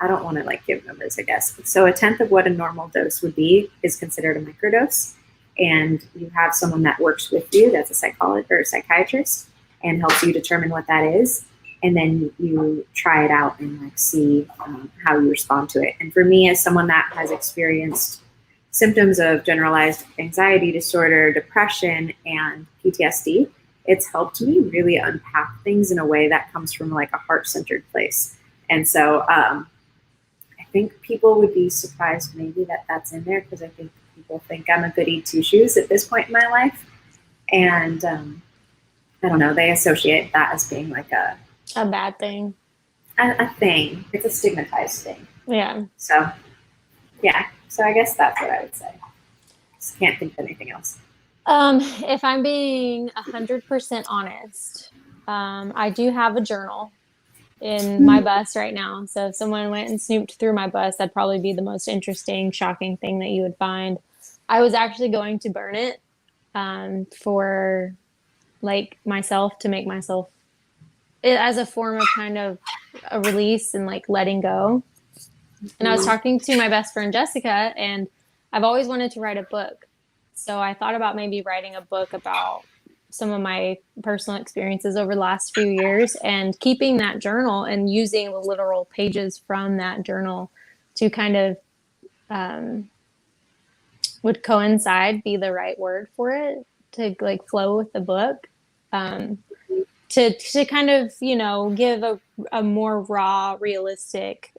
I don't want to like give numbers, I guess. So 1/10 of what a normal dose would be is considered a microdose. And you have someone that works with you, that's a psychologist or a psychiatrist, and helps you determine what that is. And then you try it out and like see how you respond to it. And for me, as someone that has experienced symptoms of generalized anxiety disorder, depression, and PTSD, it's helped me really unpack things in a way that comes from like a heart-centered place. And so I think people would be surprised maybe that that's in there because I think people think I'm a goody two-shoes at this point in my life. And I don't know, they associate that as being like a bad thing. A thing. It's a stigmatized thing. Yeah. So, yeah. So I guess that's what I would say. Just can't think of anything else. If I'm being 100% honest, I do have a journal in my bus right now. So if someone went and snooped through my bus, that'd probably be the most interesting, shocking thing that you would find. I was actually going to burn it for like myself, to make myself as a form of kind of a release and like letting go. And I was talking to my best friend Jessica, and I've always wanted to write a book. So I thought about maybe writing a book about some of my personal experiences over the last few years and keeping that journal and using the literal pages from that journal to kind of would coincide, be the right word for it, to like flow with the book. To kind of, give a more raw, realistic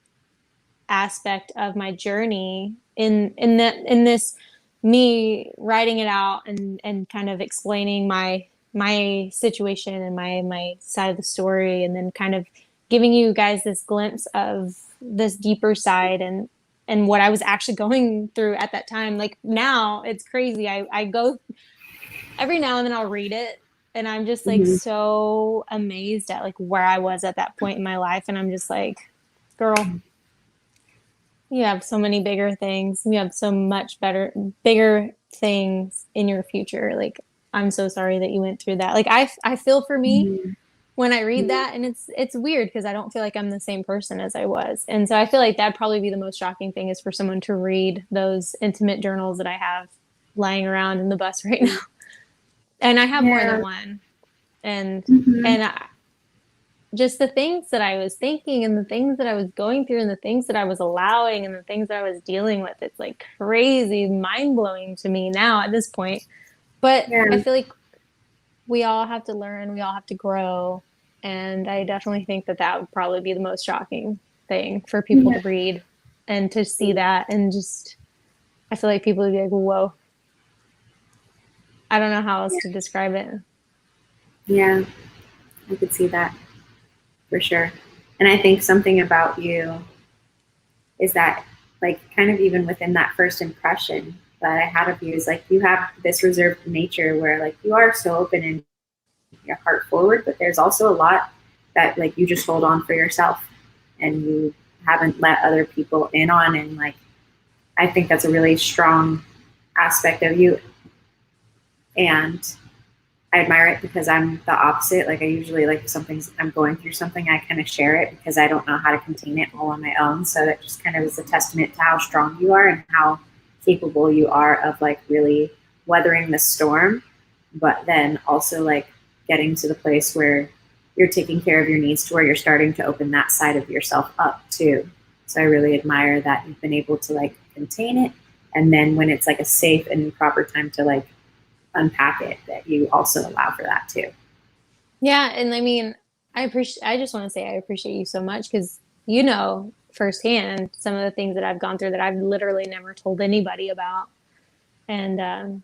aspect of my journey in this, me writing it out and kind of explaining my situation and my side of the story, and then kind of giving you guys this glimpse of this deeper side and what I was actually going through at that time. Like now it's crazy. I go every now and then I'll read it, and I'm just like so amazed at like where I was at that point in my life. And I'm just like, girl, you have so many bigger things. You have so much bigger things in your future. Like, I'm so sorry that you went through that. Like, I feel for me when I read that, and it's weird because I don't feel like I'm the same person as I was. And so I feel like that'd probably be the most shocking thing, is for someone to read those intimate journals that I have lying around in the bus right now. And I have more than one. And just the things that I was thinking and the things that I was going through and the things that I was allowing and the things that I was dealing with. It's like crazy, mind blowing to me now at this point. But Yeah. I feel like we all have to learn, we all have to grow. And I definitely think that that would probably be the most shocking thing for people to read and to see that. And just, I feel like people would be like, whoa. I don't know how else to describe it. Yeah, I could see that for sure. And I think something about you is that, like, kind of even within that first impression that I had of you is like you have this reserved nature where like you are so open and your heart forward, but there's also a lot that like you just hold on for yourself and you haven't let other people in on. And like, I think that's a really strong aspect of you. And I admire it because I'm the opposite. Like I usually, like if I'm going through something, I kind of share it because I don't know how to contain it all on my own. So that just kind of is a testament to how strong you are and how capable you are of like really weathering the storm, but then also like getting to the place where you're taking care of your needs to where you're starting to open that side of yourself up too. So I really admire that you've been able to like contain it. And then when it's like a safe and proper time to like unpack it, that you also allow for that too. Yeah, and I mean, I just want to say I appreciate you so much because you know firsthand some of the things that I've gone through that I've literally never told anybody about, and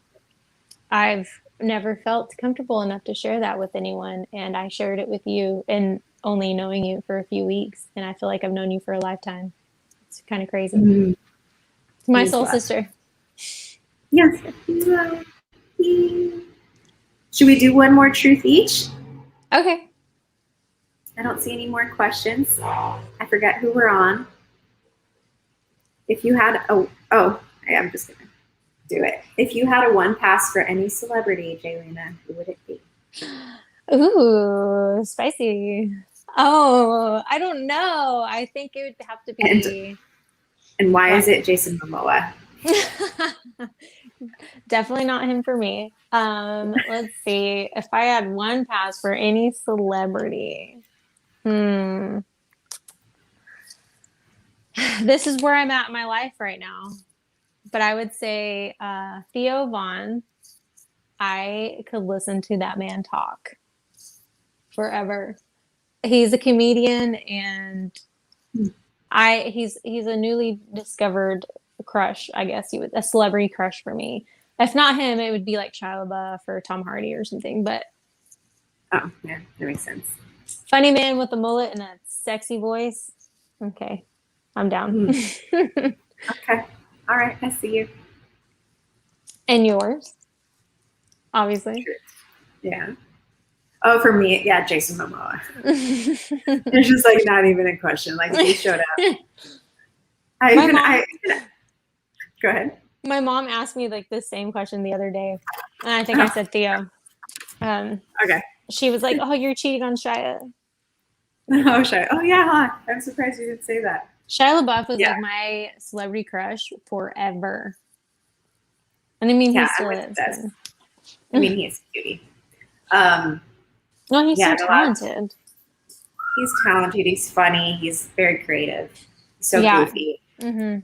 I've never felt comfortable enough to share that with anyone, and I shared it with you, and only knowing you for a few weeks, and I feel like I've known you for a lifetime. It's kind of crazy. Mm-hmm. My soul sister. Yes. Should we do one more truth each? Okay. I don't see any more questions. I forget who we're on. If you had I'm just gonna do it. If you had a one pass for any celebrity, Jaylina, who would it be? Ooh, spicy. Oh, I don't know. I think it would have to be. And why is it Jason Momoa? Definitely not him for me. Let's see. If I had one pass for any celebrity, this is where I'm at in my life right now. But I would say Theo Vaughn. I could listen to that man talk forever. He's a comedian, and he's a newly discovered crush, I guess a celebrity crush for me. If not him, it would be like Shia LaBeouf or Tom Hardy or something. But oh yeah, that makes sense. Funny man with a mullet and a sexy voice. Okay, I'm down. Okay, all right, I see you. And yours, obviously. Yeah. Oh, for me, yeah, Jason Momoa. It's just like not even a question. Like he showed up. Go ahead. My mom asked me like the same question the other day, and I think I said Theo. Okay. She was like, "Oh, you're cheating on Shia." Oh, Shia. Oh, yeah. Huh? I'm surprised you didn't say that. Shia LaBeouf was like my celebrity crush forever, and I mean, he still is. I mean, he's a cutie. No, he's so talented. He's talented. He's funny. He's very creative. He's so goofy. Mm-hmm.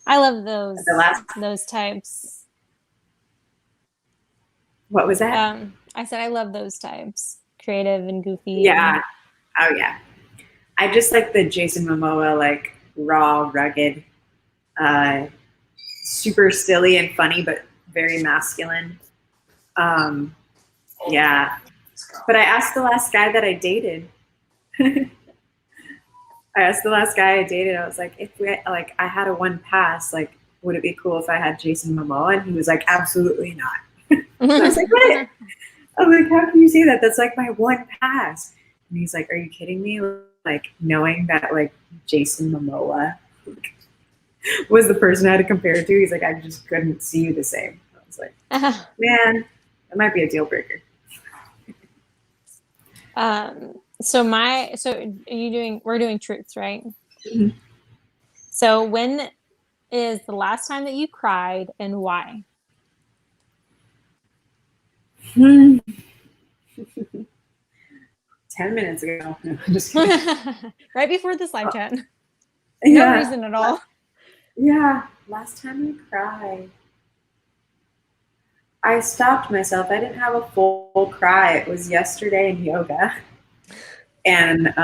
I love those types. What was that? I said I love those types, creative and goofy. Yeah. Oh yeah. I just like the Jason Momoa, like raw, rugged, super silly and funny, but very masculine. Yeah. But I asked the last guy that I dated. I was like, if I had a one pass, like, would it be cool if I had Jason Momoa? And he was like, absolutely not. I was like, what? I'm like, how can you say that? That's like my one pass. And he's like, are you kidding me? Like knowing that like Jason Momoa was the person I had to compare it to. He's like, I just couldn't see you the same. I was like, man, that might be a deal breaker. We're doing truths, right? Mm-hmm. So when is the last time that you cried and why? 10 minutes ago. No, I'm just kidding. Right before this live chat. No Yeah. reason at all. Yeah. Last time I cried. I stopped myself. I didn't have a full cry. It was yesterday in yoga. And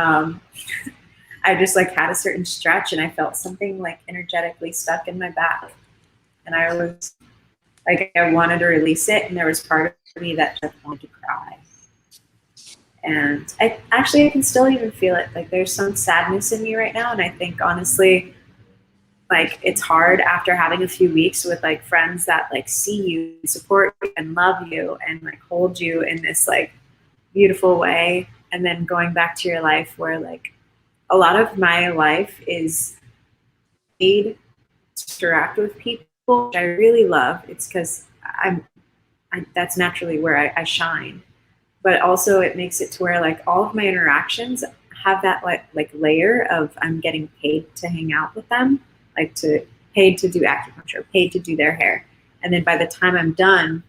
I just like had a certain stretch and I felt something like energetically stuck in my back. And I was like, I wanted to release it. And there was part of me that just wanted to cry. And I can still even feel it. Like there's some sadness in me right now. And I think honestly, like it's hard after having a few weeks with like friends that like see you, support you and love you and like hold you in this like beautiful way. And then going back to your life where like a lot of my life is made to interact with people, which I really love. It's because that's naturally where I shine. But also it makes it to where like all of my interactions have that like layer of I'm getting paid to hang out with them, like paid to do acupuncture, paid to do their hair. And then by the time I'm done,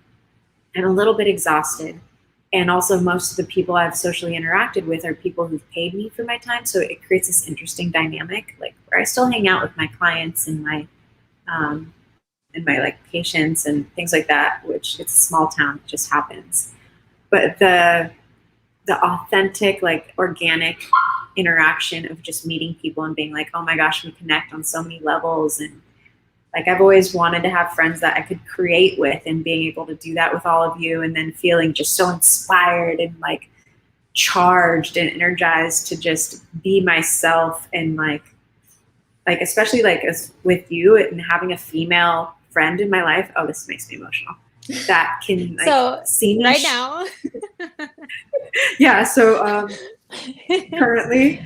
I'm a little bit exhausted. And also most of the people I've socially interacted with are people who've paid me for my time. So it creates this interesting dynamic, like where I still hang out with my clients and my like patients and things like that, which it's a small town, it just happens. But the authentic, like organic interaction of just meeting people and being like, oh my gosh, we connect on so many levels. And like, I've always wanted to have friends that I could create with, and being able to do that with all of you, and then feeling just so inspired and like charged and energized to just be myself. And like especially like as with you and having a female friend in my life. Oh, this makes me emotional. That can like So see me right now. Yeah. So currently,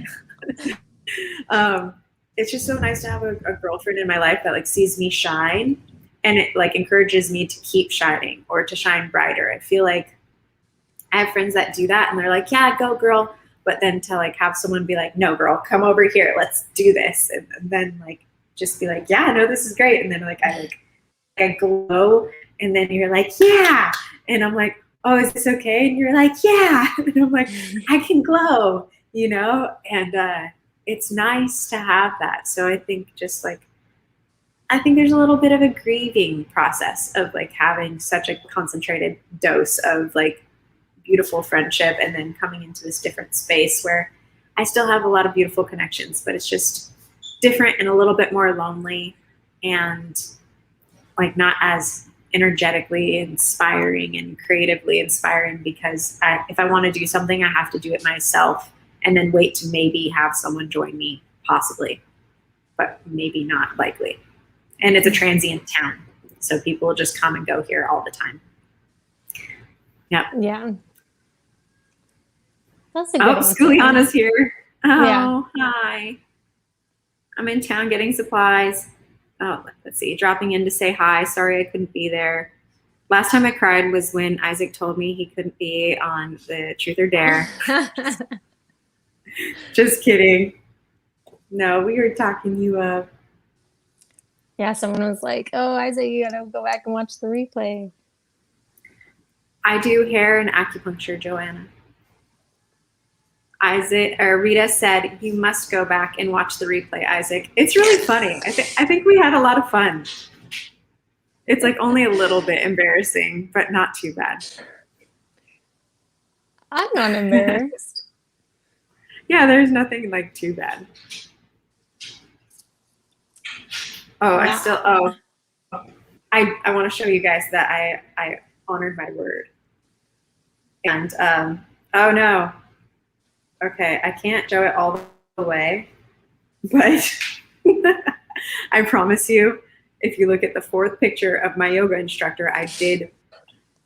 it's just so nice to have a girlfriend in my life that like sees me shine, and it like encourages me to keep shining or to shine brighter. I feel like I have friends that do that and they're like, yeah, go girl. But then to like have someone be like, no girl, come over here, let's do this. And then like, just be like, yeah, no, this is great. And then like, I glow, and then you're like, yeah. And I'm like, oh, is this okay? And you're like, yeah. And I'm like, I can glow, you know? And it's nice to have that. So I think just like, I think there's a little bit of a grieving process of like having such a concentrated dose of like beautiful friendship, and then coming into this different space where I still have a lot of beautiful connections, but it's just different and a little bit more lonely, and like not as energetically inspiring and creatively inspiring, because if I want to do something, I have to do it myself and then wait to maybe have someone join me, possibly, but maybe not likely. And it's a transient town, so people just come and go here all the time. Yep. Yeah. That's a good answer. Skooliana's here. Oh, Yeah. Hi. I'm in town getting supplies. Oh, let's see, dropping in to say hi. Sorry I couldn't be there. Last time I cried was when Isaac told me he couldn't be on the Truth or Dare. Just kidding. No, we were talking you up. Yeah, someone was like, oh, Isaac, you gotta go back and watch the replay. I do hair and acupuncture, Joanna. Rita said, you must go back and watch the replay, Isaac. It's really funny. I think we had a lot of fun. It's like only a little bit embarrassing, but not too bad. I'm not embarrassed. Yeah, there's nothing like too bad. Oh, yeah. I want to show you guys that I honored my word. And, oh no. Okay, I can't show it all the way, but I promise you, if you look at the fourth picture of my yoga instructor, I did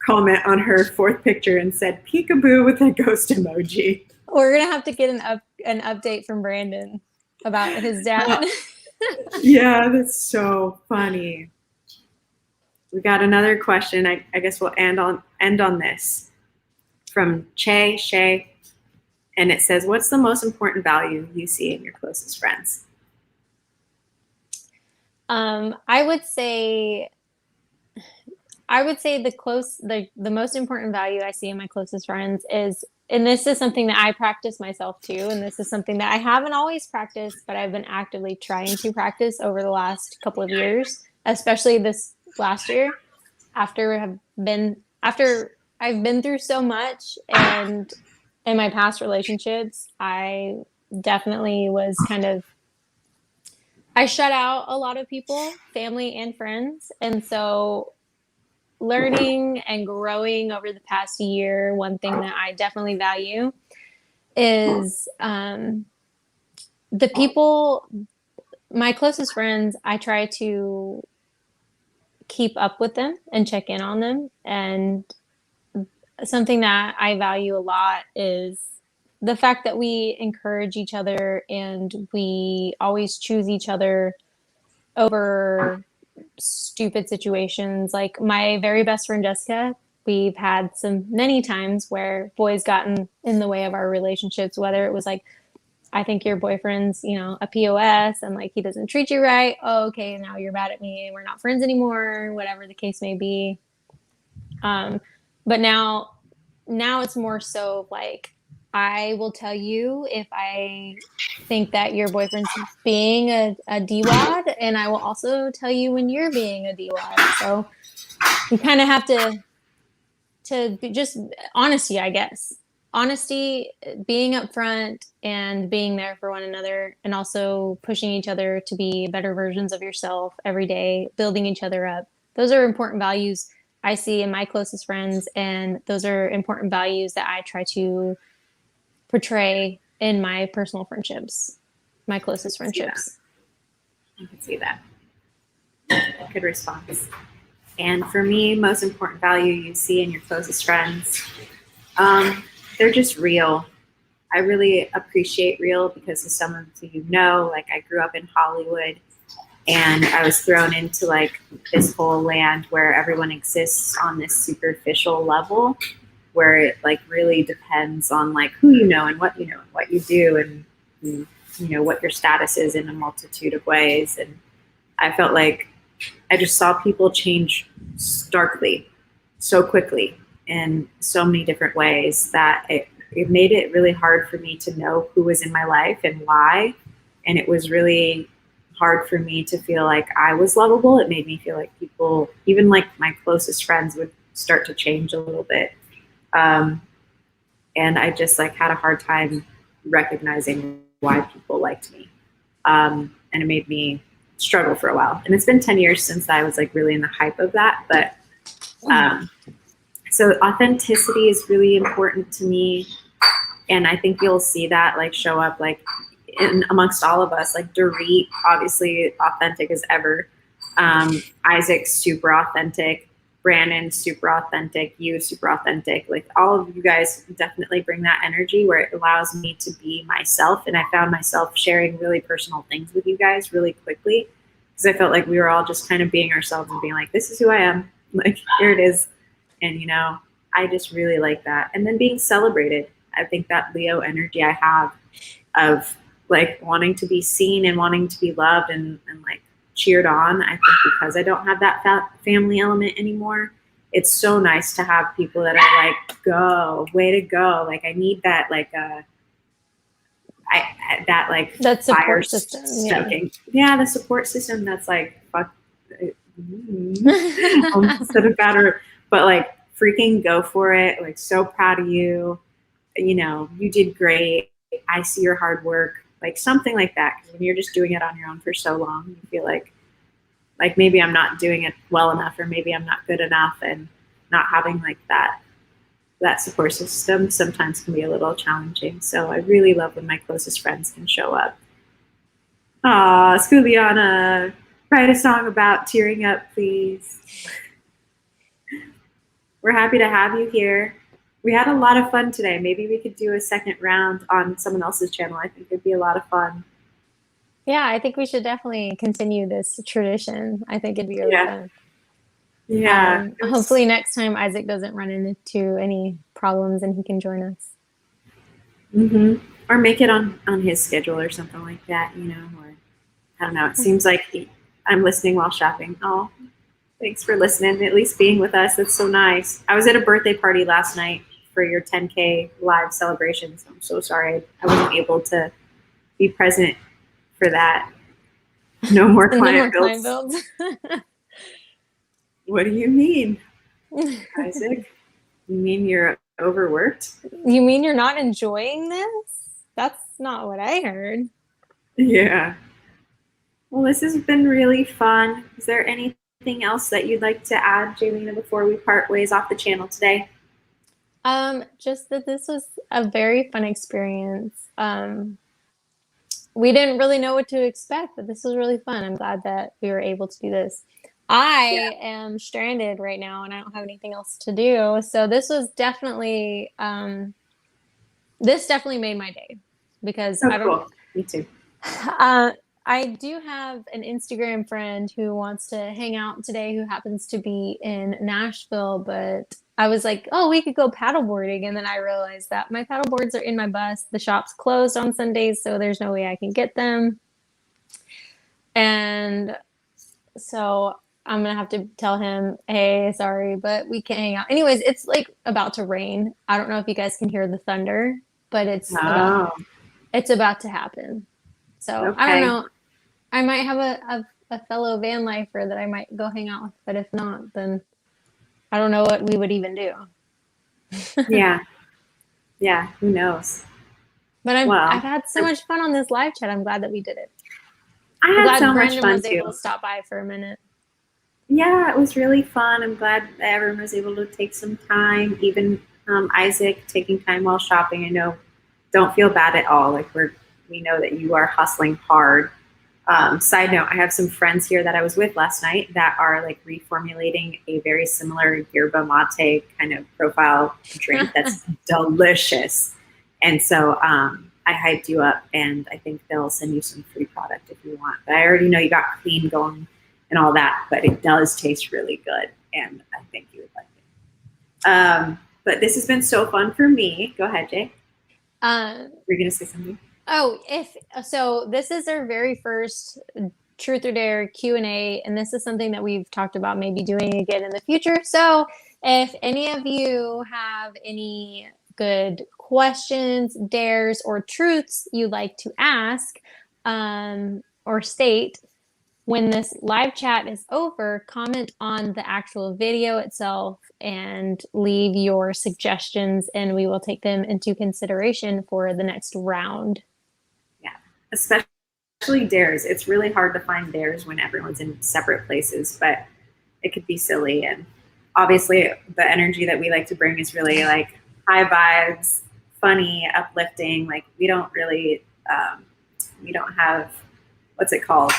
comment on her fourth picture and said peekaboo with a ghost emoji. We're gonna have to get an update from Brandon about his dad. Yeah, that's so funny. We got another question. I guess we'll end on this from Shay. And it says, what's the most important value you see in your closest friends? I would say the most important value I see in my closest friends is and this is something that I practice myself too. And this is something that I haven't always practiced, but I've been actively trying to practice over the last couple of years, especially this last year after I've been through so much. And in my past relationships, I definitely was I shut out a lot of people, family and friends. And so learning and growing over the past year, one thing that I definitely value is the people, my closest friends, I try to keep up with them and check in on them. And something that I value a lot is the fact that we encourage each other and we always choose each other over stupid situations. Like my very best friend Jessica, we've had many times where boys gotten in the way of our relationships, whether it was like, I think your boyfriend's, a POS and like he doesn't treat you right. Oh, okay, now you're mad at me and we're not friends anymore, whatever the case may be. But now it's more so like I will tell you if I think that your boyfriend's being a D-wad, and I will also tell you when you're being a D-wad. So you kind of have to be just honesty, I guess. Honesty, being upfront and being there for one another, and also pushing each other to be better versions of yourself every day, building each other up. Those are important values I see in my closest friends, and those are important values that I try to portray in my personal friendships, my closest friendships. I can see that. Good response. And for me, most important value you see in your closest friends, they're just real. I really appreciate real because as someone who like I grew up in Hollywood and I was thrown into like this whole land where everyone exists on this superficial level where it like really depends on like who and what and what you do and what your status is in a multitude of ways. And I felt like I just saw people change starkly so quickly in so many different ways that it made it really hard for me to know who was in my life and why. And it was really hard for me to feel like I was lovable. It made me feel like people, even like my closest friends, would start to change a little bit. And I just like had a hard time recognizing why people liked me. And it made me struggle for a while. And it's been 10 years since I was like really in the hype of that. But so authenticity is really important to me. And I think you'll see that like show up like amongst all of us. Like Dorit, obviously authentic as ever. Isaac's super authentic. Brandon, super authentic. You, super authentic. Like all of you guys definitely bring that energy where it allows me to be myself. And I found myself sharing really personal things with you guys really quickly because I felt like we were all just kind of being ourselves and being like, this is who I am. Like, here it is. And, I just really like that. And then being celebrated. I think that Leo energy I have of like wanting to be seen and wanting to be loved and like cheered on. I think because I don't have that family element anymore, it's so nice to have people that are like, go, way to go. Like I need that, like, that support system. Stoking. Yeah, the support system that's like, fuck, instead of better, but like freaking go for it. Like so proud of you. You did great. I see your hard work. Like something like that. Because when you're just doing it on your own for so long, you feel like maybe I'm not doing it well enough, or maybe I'm not good enough, and not having like that support system sometimes can be a little challenging. So I really love when my closest friends can show up. Aw, Skooliana, write a song about tearing up, please. We're happy to have you here. We had a lot of fun today. Maybe we could do a second round on someone else's channel. I think it'd be a lot of fun. Yeah, I think we should definitely continue this tradition. I think it'd be really fun. Yeah. Hopefully next time Isaac doesn't run into any problems and he can join us. Mm-hmm. Or make it on his schedule or something like that, or I don't know. It seems like I'm listening while shopping. Oh, thanks for listening, at least being with us. That's so nice. I was at a birthday party last night for your 10K live celebrations. I'm so sorry I wasn't able to be present for that. No more client builds. What do you mean, Isaac? You mean you're overworked? You mean you're not enjoying this? That's not what I heard. Yeah. Well, this has been really fun. Is there anything else that you'd like to add, Jaylina, before we part ways off the channel today? Just that this was a very fun experience. We didn't really know what to expect, but this was really fun. I'm glad that we were able to do this. I am stranded right now and I don't have anything else to do. So this was definitely, this definitely made my day because I don't, cool. Me too. I do have an Instagram friend who wants to hang out today who happens to be in Nashville, but I was like, oh, we could go paddleboarding. And then I realized that my paddle boards are in my bus. The shop's closed on Sundays, so there's no way I can get them. And so I'm going to have to tell him, hey, sorry, but we can't hang out. Anyways, it's like about to rain. I don't know if you guys can hear the thunder, but it's about to happen. So I don't know. I might have a fellow van lifer that I might go hang out with, but if not, then I don't know what we would even do. Yeah. Yeah, who knows? But I've had so much fun on this live chat. I'm glad that we did it. I had so much Brandon fun was too. able to stop by for a minute. Yeah, it was really fun. I'm glad that everyone was able to take some time, even Isaac taking time while shopping. I know, don't feel bad at all. Like we know that you are hustling hard. Side note, I have some friends here that I was with last night that are like reformulating a very similar yerba mate kind of profile drink that's delicious. And so I hyped you up, and I think they'll send you some free product if you want. But I already know you got clean going and all that, but it does taste really good, and I think you would like it. But this has been so fun for me. Go ahead, Jay. We're going to say something. Oh, so this is our very first Truth or Dare Q&A, and this is something that we've talked about maybe doing again in the future. So if any of you have any good questions, dares, or truths you'd like to ask or state, when this live chat is over, comment on the actual video itself and leave your suggestions, and we will take them into consideration for the next round. Especially dares. It's really hard to find dares when everyone's in separate places, but it could be silly. And obviously the energy that we like to bring is really like high vibes, funny, uplifting. Like we don't really, we don't have, what's it called?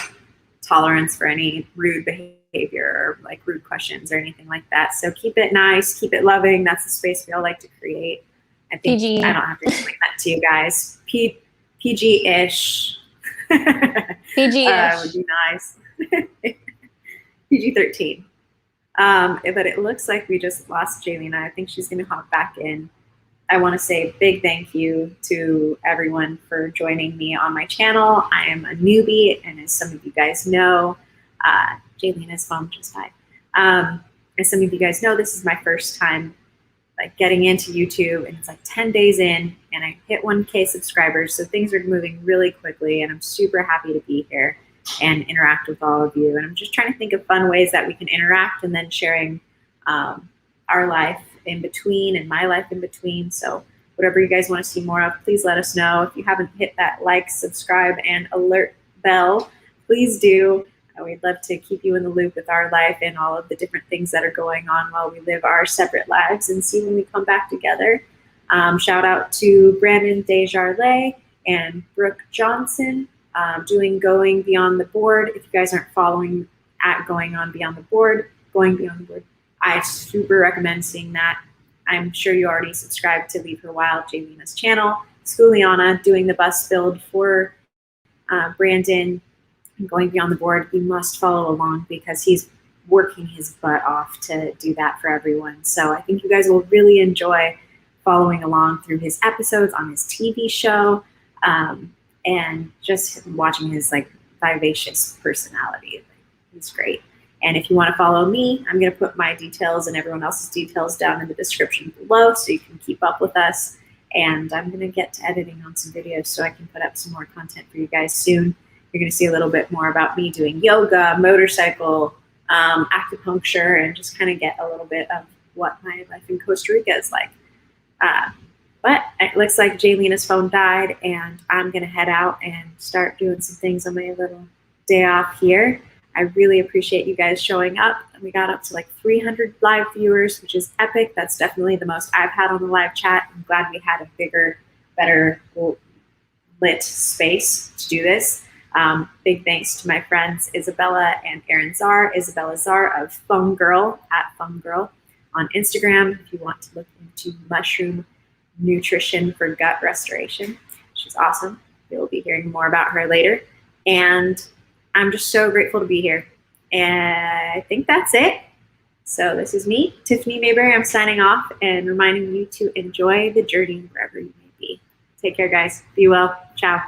Tolerance for any rude behavior or like rude questions or anything like that. So keep it nice, keep it loving. That's the space we all like to create. I think PG. I don't have to explain that to you guys. PG-ish. PG-ish. Would be nice. PG-13. But it looks like we just lost Jaylina. I think she's going to hop back in. I want to say a big thank you to everyone for joining me on my channel. I am a newbie, and as some of you guys know, Jaylina's phone just died. As some of you guys know, this is my first time like getting into YouTube, and it's like 10 days in, and I hit 1K subscribers, so things are moving really quickly, and I'm super happy to be here and interact with all of you. And I'm just trying to think of fun ways that we can interact, and then sharing our life in between and my life in between. So whatever you guys want to see more of, please let us know. If you haven't hit that like, subscribe, and alert bell, please do. We'd love to keep you in the loop with our life and all of the different things that are going on while we live our separate lives and see when we come back together. Shout out to Brandon DesJarlais and Brooke Johnson doing Going Beyond the Board. If you guys aren't following at Going Beyond the Board, I super recommend seeing that. I'm sure you already subscribed to Leave Her Wild, Jaylina's channel. Skooliana doing the bus build for Brandon. Going Beyond the Board, you must follow along because he's working his butt off to do that for everyone. So I think you guys will really enjoy following along through his episodes on his TV show and just watching his like vivacious personality. He's great. And if you want to follow me, I'm going to put my details and everyone else's details down in the description below so you can keep up with us. And I'm going to get to editing on some videos so I can put up some more content for you guys soon. You're going to see a little bit more about me doing yoga, motorcycle, acupuncture, and just kind of get a little bit of what my life in Costa Rica is like. But it looks like Jayleena's phone died, and I'm going to head out and start doing some things on my little day off here. I really appreciate you guys showing up. We got up to like 300 live viewers, which is epic. That's definitely the most I've had on the live chat. I'm glad we had a bigger, better lit space to do this. Big thanks to my friends Isabella and Erin Czar. Isabella Czar of Phone Girl @PhoneGirl on Instagram if you want to look into mushroom nutrition for gut restoration. She's awesome. You'll be hearing more about her later. And I'm just so grateful to be here. And I think that's it. So this is me, Tiffany Mayberry. I'm signing off and reminding you to enjoy the journey wherever you may be. Take care, guys. Be well. Ciao.